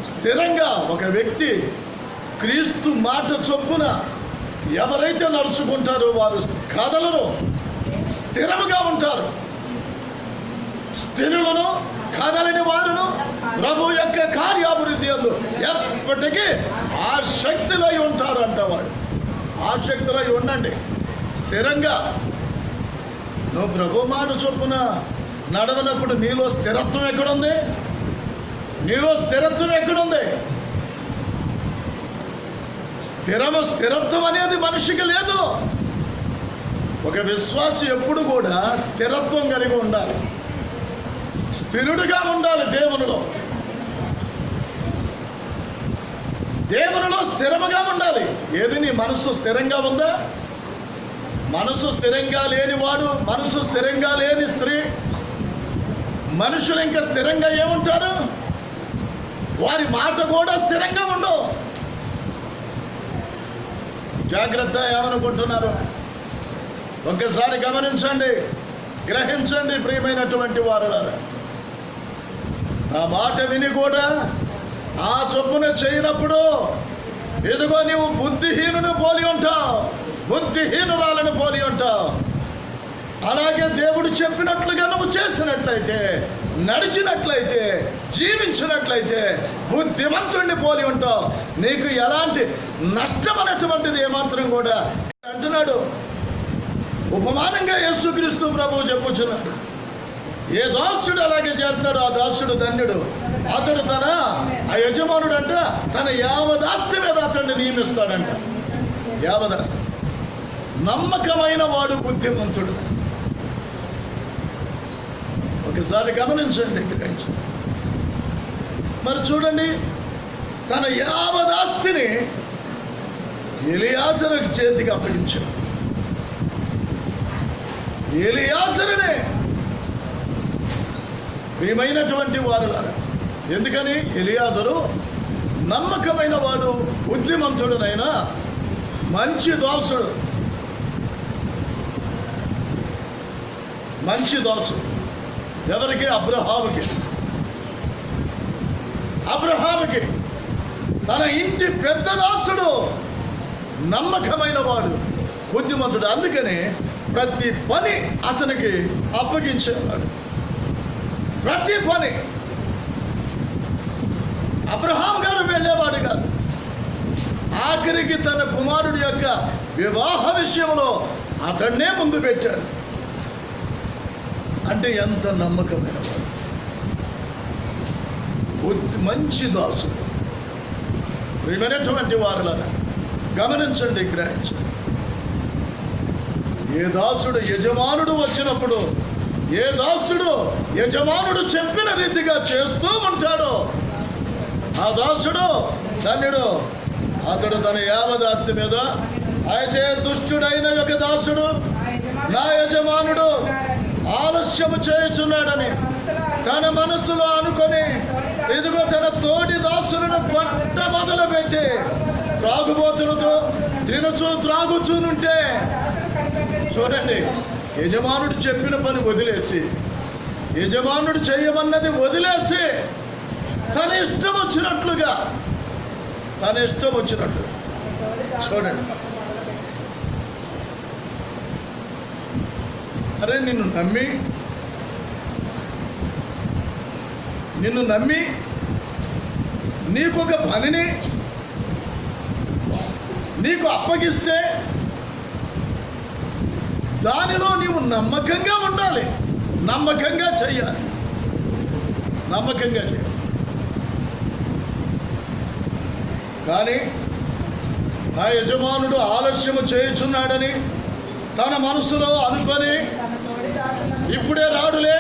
స్థిరంగా ఒక వ్యక్తి క్రీస్తు మాట చొప్పున ఎవరైతే నడుచుకుంటారో వారు కదలను, స్థిరముగా ఉంటారు. స్థిరులను, కదలని వారును ప్రభు యొక్క కార్యాభివృద్ధి అందు ఎప్పటికీ ఆసక్తిలో ఉంటారు అంటవాడు. ఆసక్తిలో ఉండండి స్థిరంగా. నువ్వు ప్రభు మాట చొప్పున నడవనప్పుడు నీలో స్థిరత్వం ఎక్కడుంది? స్థిరత్వం అనేది మనిషికి లేదు. ఒక విశ్వాసి ఎప్పుడు కూడా స్థిరత్వం కలిగి ఉండాలి, స్థిరుడుగా ఉండాలి. దేవునిలో స్థిరముగా ఉండాలి. ఏది నీ మనస్సు స్థిరంగా ఉందా? మనసు స్థిరంగా లేనివాడు, మనసు స్థిరంగా లేని స్త్రీ, మనుషులు ఇంకా స్థిరంగా ఏముంటారు? వారి మాట కూడా స్థిరంగా ఉండవు. జాగ్రత్త. ఏమనుకుంటున్నారు? ఒక్కసారి గమనించండి, గ్రహించండి ప్రియమైనటువంటి వారులారా. ఆ మాట విని కూడా ఆ చొప్పున చేయనప్పుడు ఎదుగో నీవు బుద్ధిహీనుని పోలి ఉంటావు, బుద్ధిహీనురాలను పోలి ఉంటావు. అలాగే దేవుడు చెప్పినట్లుగా నువ్వు చేసినట్లయితే, నడిచినట్లయితే, జీవించినట్లయితే బుద్ధిమంతుడిని పోలి ఉంటావు. నీకు ఎలాంటి నష్టం అనేటువంటిది ఏమాత్రం కూడా అంటున్నాడు. ఉపమానంగా యేసుక్రీస్తు ప్రభువు చెప్పుచున్నాడు. ఏ దాసుడు అలాగే చేస్తాడో ఆ దాసుడు ధన్యుడు. అతడు ఆ యజమానుడు అంట తన యావదాస్తి మీద అతన్ని నియమిస్తాడంట. యావదాస్తి. నమ్మకమైన వాడు బుద్ధిమంతుడు. ఒకసారి గమనించండి, గ్రహించండి. మరి చూడండి, తన యావదాస్తిని ఎలియాజరు చేతికి అప్పగించాడు. ఎలియాజరునే ప్రియమైనటువంటి వారులారా. ఎందుకని? ఎలియాజరు నమ్మకమైన వాడు, బుద్ధిమంతుడునైనా మంచి దాసుడు. ఎవరికి? అబ్రహాముకి తన ఇంటి పెద్ద దాసుడు, నమ్మకమైన వాడు, బుద్ధిమంతుడు. అందుకని ప్రతి పని అతనికి అప్పగించేవాడు. ప్రతి పని. అబ్రహాం గారు వెళ్ళేవాడు కాదు. ఆఖరికి తన కుమారుడి యొక్క వివాహ విషయంలో అతన్నే ముందు పెట్టాడు. అంటే ఎంత నమ్మకమైన వాడు, మంచి దాసుడు. ప్రియమైనటువంటి వారులారా గమనించండి, గ్రహించండి. ఏ దాసుడు యజమానుడు వచ్చినప్పుడు, ఏ దాసుడు యజమానుడు చెప్పిన రీతిగా చేస్తూ ఉంటాడో ఆ దాసుడు ధన్యుడు. అతడు తన యావదాస్తి మీద, అయితే దుష్టుడైన ఒక దాసుడు నా యజమానుడు ఆలస్యము చేయుచున్నాడని తన మనసులో అనుకొని ఇదిగో తన తోటి దాసులను కొట్ట మొదలుపెట్టి త్రాగుబోతులతో తినుచూ త్రాగుచూనుంటే, చూడండి, యజమానుడు చెప్పిన పని వదిలేసి, యజమానుడు చేయమన్నది వదిలేసి తన ఇష్టం వచ్చినట్లుగా, తన ఇష్టం వచ్చినట్లు. చూడండి, అరే నిన్ను నమ్మి నీకొక పనిని నీకు అప్పగిస్తే దానిలో నీవు నమ్మకంగా ఉండాలి, నమ్మకంగా చెయ్యాలి, నమ్మకంగా చేయాలి. కానీ నా యజమానుడు ఆలస్యము చేయుచున్నాడని తన మనసులో అనుకొని ఇప్పుడే రాడులే,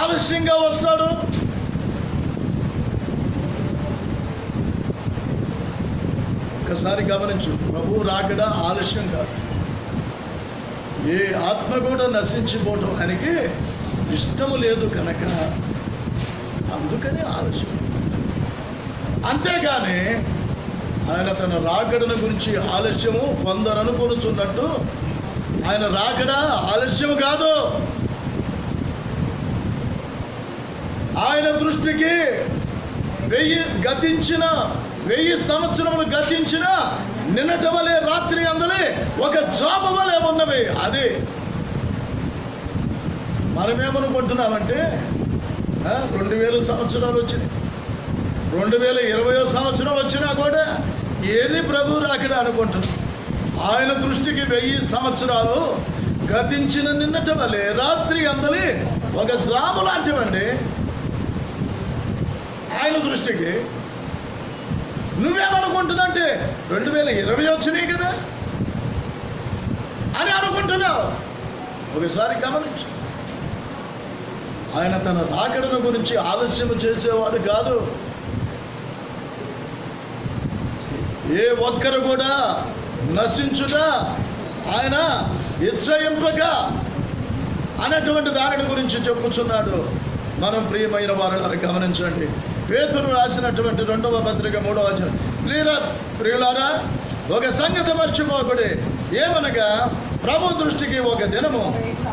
ఆలస్యంగా వస్తాడు, ఒక్కసారి గమనించు. ప్రభు రాకడా ఆలస్యం కాదు. ఏ ఆత్మ కూడా నశించిపోవటం ఆయనకి ఇష్టము లేదు కనుక అందుకని ఆలస్యం. అంతేగాని ఆయన తన రాకడను గురించి ఆలస్యము కొందరు అనుకొనుచున్నట్టు ఆయన రాకడ ఆలస్యం కాదు. ఆయన దృష్టికి 1000 సంవత్సరములు గతించిన నిన్నటి వలె రాత్రి అందలే ఒక జాబు వలె ఉన్నవి. అది మనమేమనుకుంటున్నామంటే 2000 సంవత్సరాలు వచ్చినాయి, 2020 సంవత్సరం వచ్చినా కూడా ఏది ప్రభు రాకడా అనుకుంటున్నాం. ఆయన దృష్టికి 1000 సంవత్సరాలు గతించిన నిన్నటి వలె రాత్రి అందలి ఒక జాము లాంటివండి. ఆయన దృష్టికి నువ్వేమనుకుంటున్నాంటే 2020 వచ్చినాయి కదా అని అనుకుంటున్నావు. ఒకసారి గమనించు, ఆయన తన రాకడను గురించి ఆలస్యం చేసేవాడు కాదు. ఏ ఒక్కరు కూడా నశించుగా ఆయన ఇచ్చయింపక అనేటువంటి దానిని గురించి చెప్పుచున్నాడు. మనం ప్రియమైన వారు గమనించండి. పేతురు రాసినటువంటి 2వ పత్రిక 3వ అధ్యాయం. ప్రియులారా, ఒక సంగతి మర్చిపోకుడి, ఏమనగా ప్రభు దృష్టికి ఒక దినము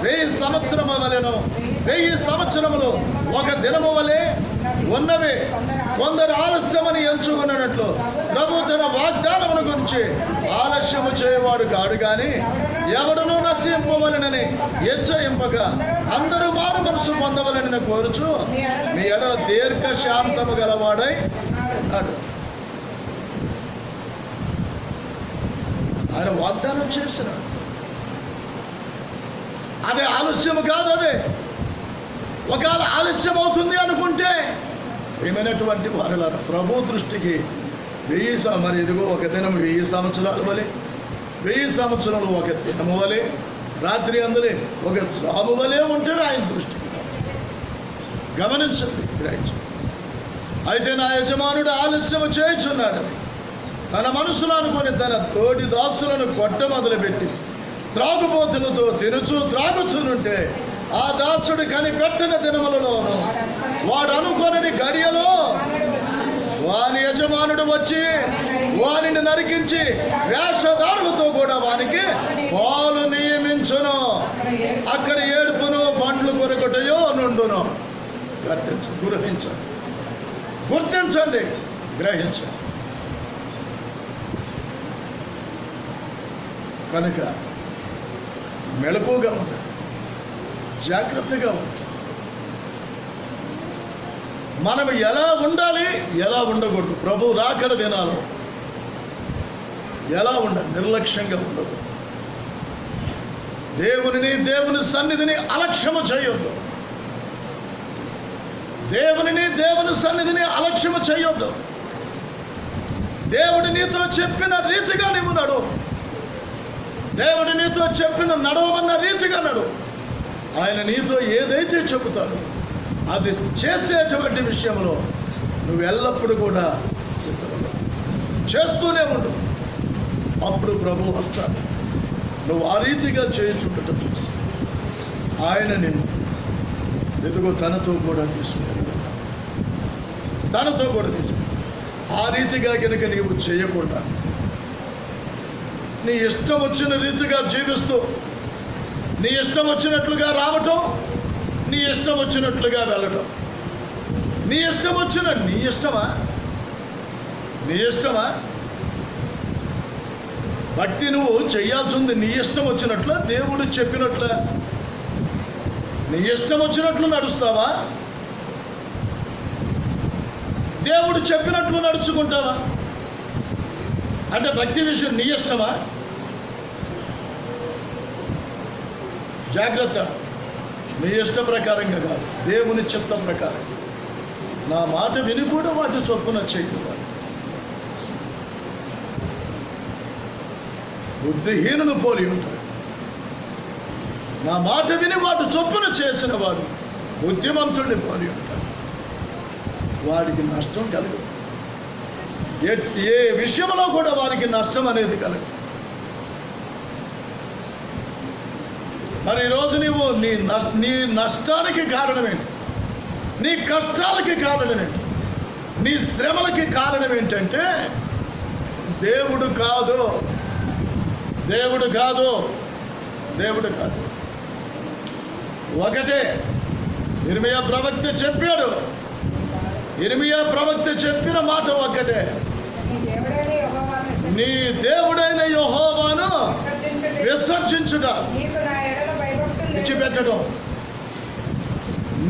1000 సంవత్సరము వలెను, 1000 సంవత్సరములు ఒక దినము వలె ఉన్నవి. కొందరు ఆలస్యమని ఎంచుకున్నట్లు ప్రభు తన వాగ్దానముల గురించి ఆలస్యము చేయవాడు కాడు, కానీ ఎవడునూ నశింపవలెనని హెచ్చరింపక అందరూ మారు మనసు పొందవలెనని కోరుచు మీ ఎడల దీర్ఘ శాంతము గలవాడై ఉన్నాడు. ఆయన వాగ్దానం చేసినాడు. అదే ఆలస్యము కాదు. అదే ఒకవేళ ఆలస్యం అవుతుంది అనుకుంటే ఏమైనటువంటి వారులారా, ప్రభు దృష్టికి 1000 మరి ఇదిగో ఒక దినం 1000 సంవత్సరాలు వలె, 1000 సంవత్సరాలు ఒక దినము వలె, రాత్రి అందరే ఒక జాబు వలె ఉంటాడు ఆయన దృష్టికి. గమనించండి, గ్రహించండి. అయితే నా యజమానుడు ఆలస్యము చేయుచున్నాడని తన మనసులో అనుకొని తన తోటి దాసులను కొట్ట మొదలుపెట్టి త్రాగుబోతులతో తినుచు త్రాగుచునుంటే ఆ దాసుడు కనిపెట్టిన దినములలోను వాడు అనుకొనని గడియలో వాని యజమానుడు వచ్చి వానిని నరికించి వేషధారులతో కూడా వానికి పాలు నియమించును. అక్కడ ఏడుపును పండ్లు కొరకటయో నుండును. గుర్తించండి, గ్రహించండి. కనుక మెలకుగా ఉండండి. జాగ్రత్తగా ఉండాలి. మనం ఎలా ఉండాలి, ఎలా ఉండకూడదు, ప్రభు రాకడ దినాలు ఎలా ఉండాలి, నిర్లక్ష్యంగా ఉండదు. దేవుని సన్నిధిని అలక్ష్యము చేయొద్దు. దేవుని సన్నిధిని అలక్ష్యము చేయొద్దు. దేవుడు నీతో చెప్పిన రీతిగా నీవు నడు. దేవుడు నీతో చెప్పిన నడవమన్న రీతిగా నడు. ఆయన నీతో ఏదైతే చెబుతాడో అది చేసేటువంటి విషయంలో నువ్వు ఎల్లప్పుడూ కూడా సిద్ధంగా చేస్తూనే ఉండు. అప్పుడు ప్రభు వస్తాడు. నువ్వు ఆ రీతిగా చేయించుండటం చూసి ఆయన నిన్ను ఎదుగో తనతో కూడా తీసుకుని ఆ రీతిగా కనుక నీవు చేయకుండా నీ ఇష్టం వచ్చిన రీతిగా జీవిస్తూ నీ ఇష్టం వచ్చినట్లుగా రావటం, నీ ఇష్టం వచ్చినట్లుగా వెళ్ళటం, నీ ఇష్టమా భక్తి నువ్వు చేయాల్సింది నీ ఇష్టం వచ్చినట్ల, దేవుడు చెప్పినట్ల నీ ఇష్టం వచ్చినట్లు నడుస్తావా? దేవుడు చెప్పినట్లు నడుచుకుంటావా? అంటే భక్తి విషయం నీ ఇష్టమా? జాగ్రత్త. నీ ఇష్ట ప్రకారంగా కాదు, దేవుని చిత్త ప్రకారం. నా మాట విని కూడా వాటి చొప్పున చేయకూడదు. బుద్ధిహీనులు పోలి ఉంటాడు. నా మాట విని వాటి చొప్పున చేసిన వాడు బుద్ధిమంతుడిని పోలి ఉంటాడు. వాడికి నష్టం కలగదు. ఏ విషయంలో కూడా వారికి నష్టం అనేది కలగదు. మరి ఈరోజు నీవు నీ నష్టానికి కారణమేంటి? నీ కష్టాలకి కారణమేంటి? నీ శ్రమలకి కారణం ఏంటంటే దేవుడు కాదు. ఒకటే ఇర్మియా ప్రవక్త చెప్పాడు. ఇర్మియా ప్రవక్త చెప్పిన మాట ఒక్కటే, నీ దేవుడైన యెహోవాను విసర్జించుట, విడిచిపెట్టడం.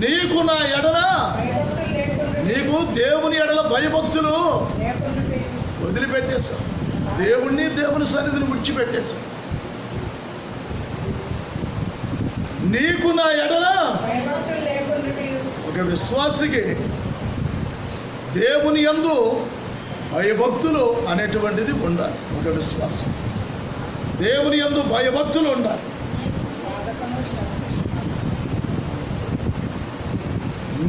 నీకు నా ఎడల, నీకు దేవుని ఎడల భయభక్తులు వదిలిపెట్టేశావు. దేవుని సన్నిధిని విడిచిపెట్టేశావు. నీకు నా ఎడల, ఒక విశ్వాసికి దేవుని యందు భయభక్తులు అనేటువంటిది ఉండాలి. ఒక విశ్వాసం దేవుని యందు భయభక్తులు ఉండాలి.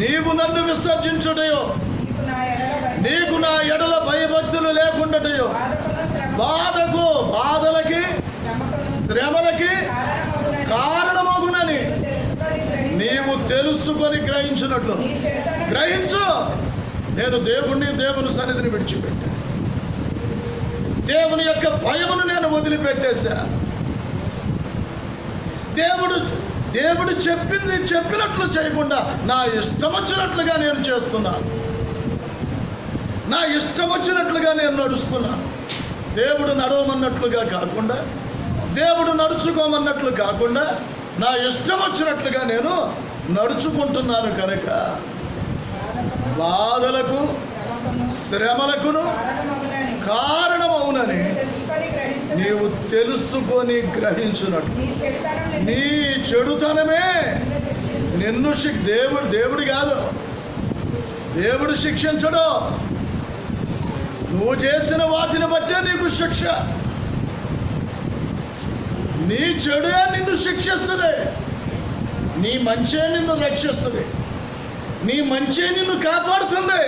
నీవు నన్ను విసర్జించుటయో, నీకు నా ఎడల భయభక్తులు లేకుండాటయో బాధలకి శ్రమలకి కారణమగునని నీవు తెలుసుకొని గ్రహించినట్లు గ్రహించు. నేను దేవుని సన్నిధిని విడిచిపెట్టా. దేవుని యొక్క భయమును నేను వదిలిపెట్టేశా. దేవుడు చెప్పినట్లు చేయకుండా నా ఇష్టం వచ్చినట్లుగా నేను చేస్తున్నాను. నా ఇష్టం వచ్చినట్లుగా నేను నడుస్తున్నాను. దేవుడు నడవమన్నట్లుగా కాకుండా, దేవుడు నడుచుకోమన్నట్లు కాకుండా నా ఇష్టం వచ్చినట్లుగా నేను నడుచుకుంటున్నాను. కనుక బాధలకు శ్రమలకును కారణమవునని నీవు తెలుసుకొని గ్రహించున్నట్లు. నీ చెడుతనమే నిన్ను దేవుడు కాదు. దేవుడు శిక్షించడు. నువ్వు చేసిన వాటిని బట్టే నీకు శిక్ష. నీ చెడే నిన్ను శిక్షిస్తుంది. నీ మంచే నిన్ను రక్షిస్తుంది. నీ మంచే నిన్ను కాపాడుతుంది.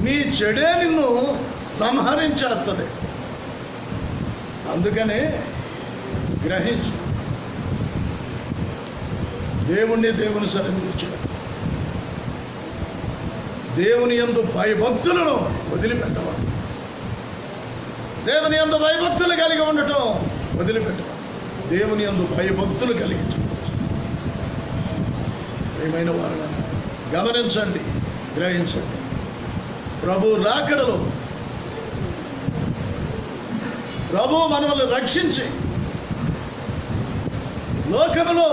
నీ చెడే నిన్ను సంహరించేస్తుంది. అందుకనే గ్రహించు. దేవుని సన్నిధించు. దేవుని యందు భయభక్తులను వదిలిపెట్టవాలి. దేవుని యందు భయభక్తులు కలిగి ఉండటం వదిలిపెట్టవాలి. దేవుని యందు భయభక్తులు కలిగించు. ఏమైనా వారు గమనించండి, గ్రహించండి. ప్రభు రాకడలో ప్రభు మనల్ని రక్షించి లోకములో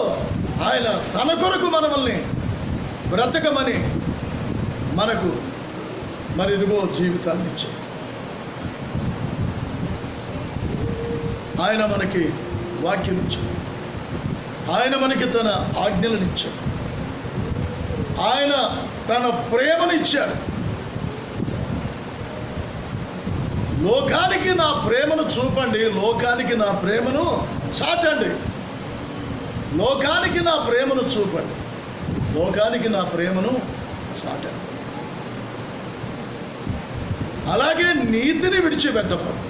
ఆయన తన కొరకు మనల్ని బ్రతకమని మనకు మరి ఇదిగో జీవితాన్ని ఇచ్చాడు. ఆయన మనకి వాక్యం ఇచ్చాడు. ఆయన మనకి తన ఆజ్ఞలను ఇచ్చాడు. ఆయన తన ప్రేమను ఇచ్చాడు. లోకానికి నా ప్రేమను చూపండి, లోకానికి నా ప్రేమను చాటండి. లోకానికి నా ప్రేమను చూపండి, లోకానికి నా ప్రేమను చాటండి. అలాగే నీతిని విడిచిపెట్టబాకు,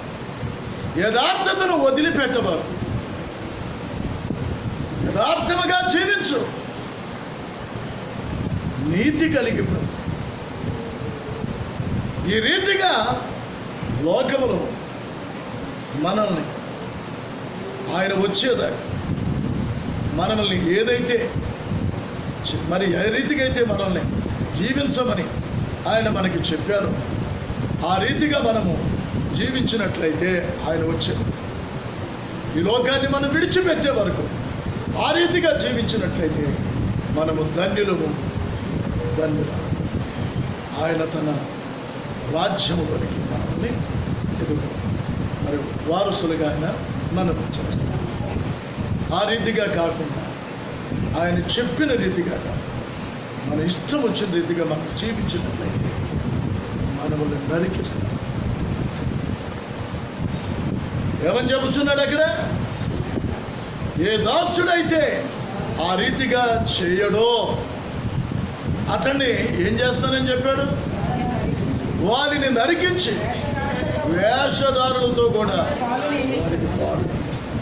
యథార్థతను వదిలిపెట్టబాకు. యథార్థముగా జీవించు, నీతి కలిగి బ్రతుకు. ఈ రీతిగా లోకములో మనల్ని ఆయన వచ్చేదాకా మనల్ని ఏదైతే మరి ఏ రీతిగా అయితే మనల్ని జీవించమని ఆయన మనకి చెప్పారో ఆ రీతిగా మనము జీవించినట్లయితే ఆయన వచ్చాడు. ఈ లోకాన్ని మనం విడిచిపెట్టే వరకు ఆ రీతిగా జీవించినట్లయితే మనము ధన్యులము, ధన్యుల. ఆయన తన రాజ్యములోనికి మనల్ని ఎదుగు మరి వారసులుగా ఆయన మనకు చేస్తాడు. ఆ రీతిగా కాకుండా ఆయన చెప్పిన రీతిగా మన ఇష్టం వచ్చిన రీతిగా మనం జీవించినట్లయితే మనల్ని నరికిస్తాం. ఏమని చెబుతున్నాడు అక్కడ? ఏ దాసుడైతే ఆ రీతిగా చేయడో అతన్ని ఏం చేస్తానని చెప్పాడు? వారిని నరికించి వేషధారులతో కూడా వారికి పాలు నియమిస్తాడు.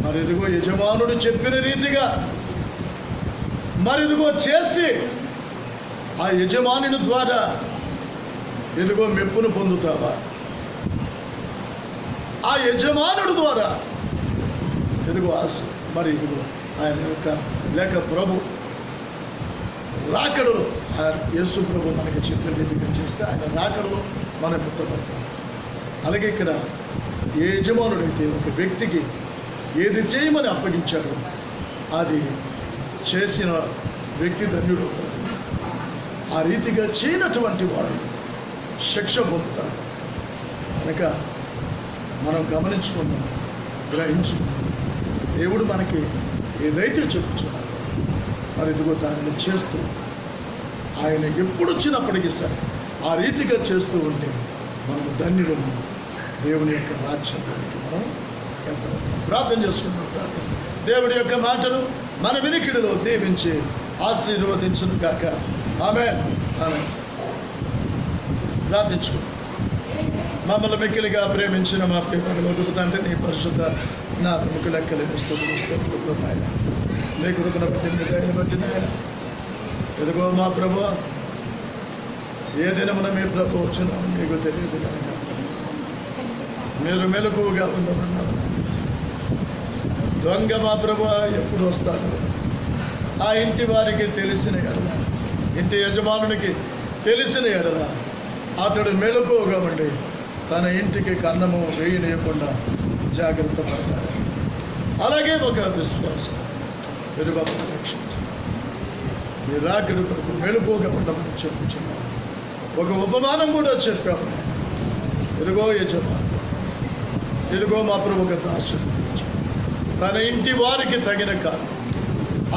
మరి ఇదిగో యజమానుడు చెప్పిన రీతిగా మరి ఇదిగో చేసి ఆ యజమానుని ద్వారా ఇదిగో మెప్పును పొందుతావా? ఆ యజమానుడు ద్వారా ఇదిగో మరి ఇదిగో ఆయన యొక్క లేక ప్రభు రాకడలో యేసు ప్రభు మనకి చెప్పిన రీతిగా చేస్తే ఆయన రాకడలో మనం ఎత్తపడతాం. అలాగే ఇక్కడ ఏ యజమానుడైతే ఒక వ్యక్తికి ఏది చేయమని అప్పగించాడో అది చేసిన వ్యక్తి ధన్యుడు అవుతాడు. ఆ రీతిగా చేయనటువంటి వాడు శిక్ష పొందుతాడు. కనుక మనం గమనించుకుందాం, గ్రహించుకుందాం. దేవుడు మనకి ఏదైతే చెప్పుచున్నాడో మరి ఇదిగో దానిని చేస్తూ ఆయన ఎప్పుడు వచ్చినప్పటికీ సరే ఆ రీతిగా చేస్తూ ఉంటే మనము ధన్యులము, దేవుని యొక్క రాజ్యానికి మనం ప్రార్థన చేసుకుంటాం. దేవుడి యొక్క మాటలు మన వినికిడిలో దీవించి ఆశీర్వదించును కాక. ఆమేన్, ఆమేన్. ప్రార్థించుకుంటాం. మమ్మల్ని మిక్కిలిగా ప్రేమించిన మా ప్రియపరలోకపు తండ్రి, నీ పరిశుద్ధ నా ప్రముఖ లెక్కలేని స్తుతులు నాయన, నీ కృపణ బట్టి నీ దయను బట్టి నాయన. ఎదుగో మా ప్రభు, ఏ దినమున మీ ప్రభు వచ్చినా మీకు తెలియదు కనుక మీరు మెలకువగా ఉండమన్నారు. దొంగ మా ప్రభు ఎప్పుడు వస్తాడు? ఆ ఇంటి వారికి తెలిసిన ఎడల, ఇంటి యజమానునికి తెలిసిన ఎడల అతడు మెలకువగా ఉండి తన ఇంటికి కన్నము వేయనీయకుండా జాగ్రత్త పడతాడు. అలాగే ఒక విశ్వాసం మీరు బాబుని రక్షించి మీ రాకడి కొరకు మెలకువగా ఉండమని చెప్పుచున్నాం. ఒక ఉపమానం కూడా చెప్పాము. ఇదిగో యజమాని, ఇదిగో మా ప్రభు ఒక దాసుడు తన ఇంటి వారికి తగిన కాలం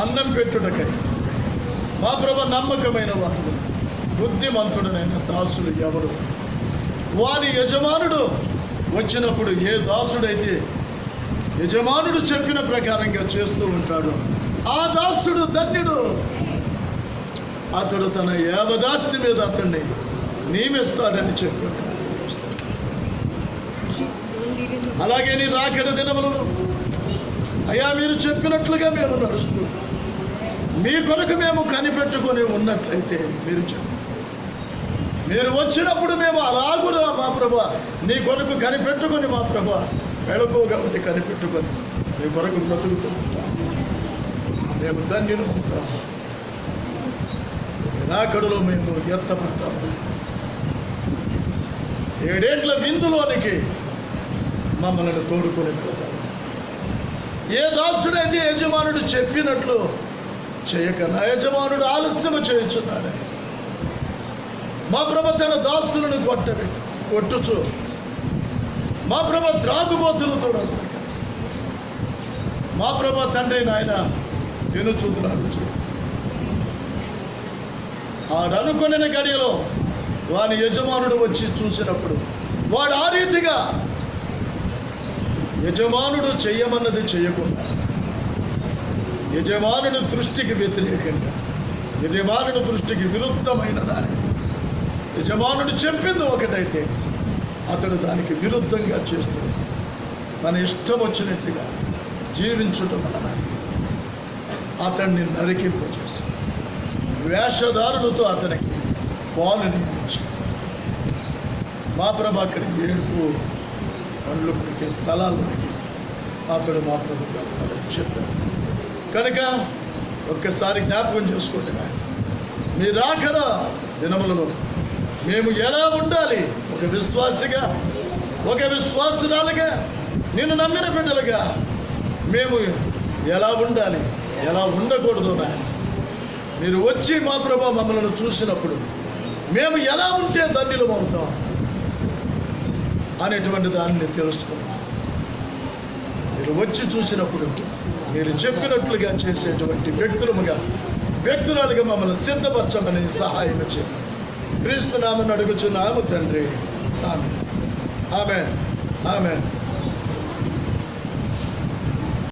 అన్నం పెట్టుటకై మా ప్రభు నమ్మకమైన వాడు బుద్ధిమంతుడనైన దాసుడు ఎవడు? వారి యజమానుడు వచ్చినప్పుడు ఏ దాసుడైతే యజమానుడు చెప్పిన ప్రకారంగా చేస్తూ ఉంటాడు ఆ దాసుడు ధన్యుడు. అతడు తన యావదాస్తి మీద అతన్ని నియమిస్తాడని చెప్పాడు. అలాగే నీ రాకడ దినములను అయ్యా మీరు చెప్పినట్లుగా మేము నడుస్తూ మీ కొరకు మేము కనిపెట్టుకొని ఉన్నట్లయితే మీరు చెప్పండి. మీరు వచ్చినప్పుడు మేము అలాగురా మా ప్రభా నీ కొరకు కనిపెట్టుకొని మా ప్రభా మెళకువగా ఉండి కనిపెట్టుకొని మీ కొరకు బ్రతుకుతూ ఉంటాం. మేము ధన్యులు ఉంటాము. రాకడలో మేము ఎత్తపడతాము. 7 ఏళ్ల విందులోనికి మమ్మల్ని తోడుకొని వెళతాము. ఏ దాసుడైతే యజమానుడు చెప్పినట్లు చేయక నా యజమానుడు ఆలస్యము చేయుచున్నాడని మా ప్రభు తన దాసులను కొట్టుచు మా ప్రభు త్రాగుబోతులతో మా ప్రభు తండ్రి నాయన తినుచూతులాడుచు ఆడనుకొనిన గడియలో వాని యజమానుడు వచ్చి చూసినప్పుడు వాడు ఆ రీతిగా యజమానుడు చెయ్యమన్నది చేయకుండా యజమానుడి దృష్టికి వ్యతిరేకంగా యజమానుడి దృష్టికి విరుద్ధమైన దాన్ని యజమానుడు చెప్పింది ఒకటైతే అతడు దానికి విరుద్ధంగా చేస్తుంది. తన ఇష్టం వచ్చినట్టుగా జీవించటం వలన అతన్ని నరికింపచేసి వేషధారులతో అతనికి పాలు నియమించి మా ప్రభు అక్కడ ఏడుపు పండ్లు కొరికే స్థలాల్లోనికి అతడు మా ప్రభు వెళ్తాడని చెప్పాడు. కనుక ఒక్కసారి జ్ఞాపకం చేసుకోండి నాయన, నీ రాకడ దినములలో మేము ఎలా ఉండాలి, ఒక విశ్వాసిగా ఒక విశ్వాసురాలుగా నేను నమ్మిన బిడ్డలుగా మేము ఎలా ఉండాలి, ఎలా ఉండకూడదు నాయన. మీరు వచ్చి మా ప్రభు మమ్మల్ని చూసినప్పుడు మేము ఎలా ఉంటే ధన్యులం అవుతాం అనేటువంటి దాన్ని తెలుసుకున్నాం. మీరు వచ్చి చూసినప్పుడు మీరు చెప్పినట్లుగా చేసేటువంటి వ్యక్తురాలుగా మమ్మల్ని సిద్ధపరచమని సహాయం చేయండి. క్రీస్తు నామమున అడుగుచున్నాము తండ్రి. ఆమేన్. ఆమేన్. ఆమేన్.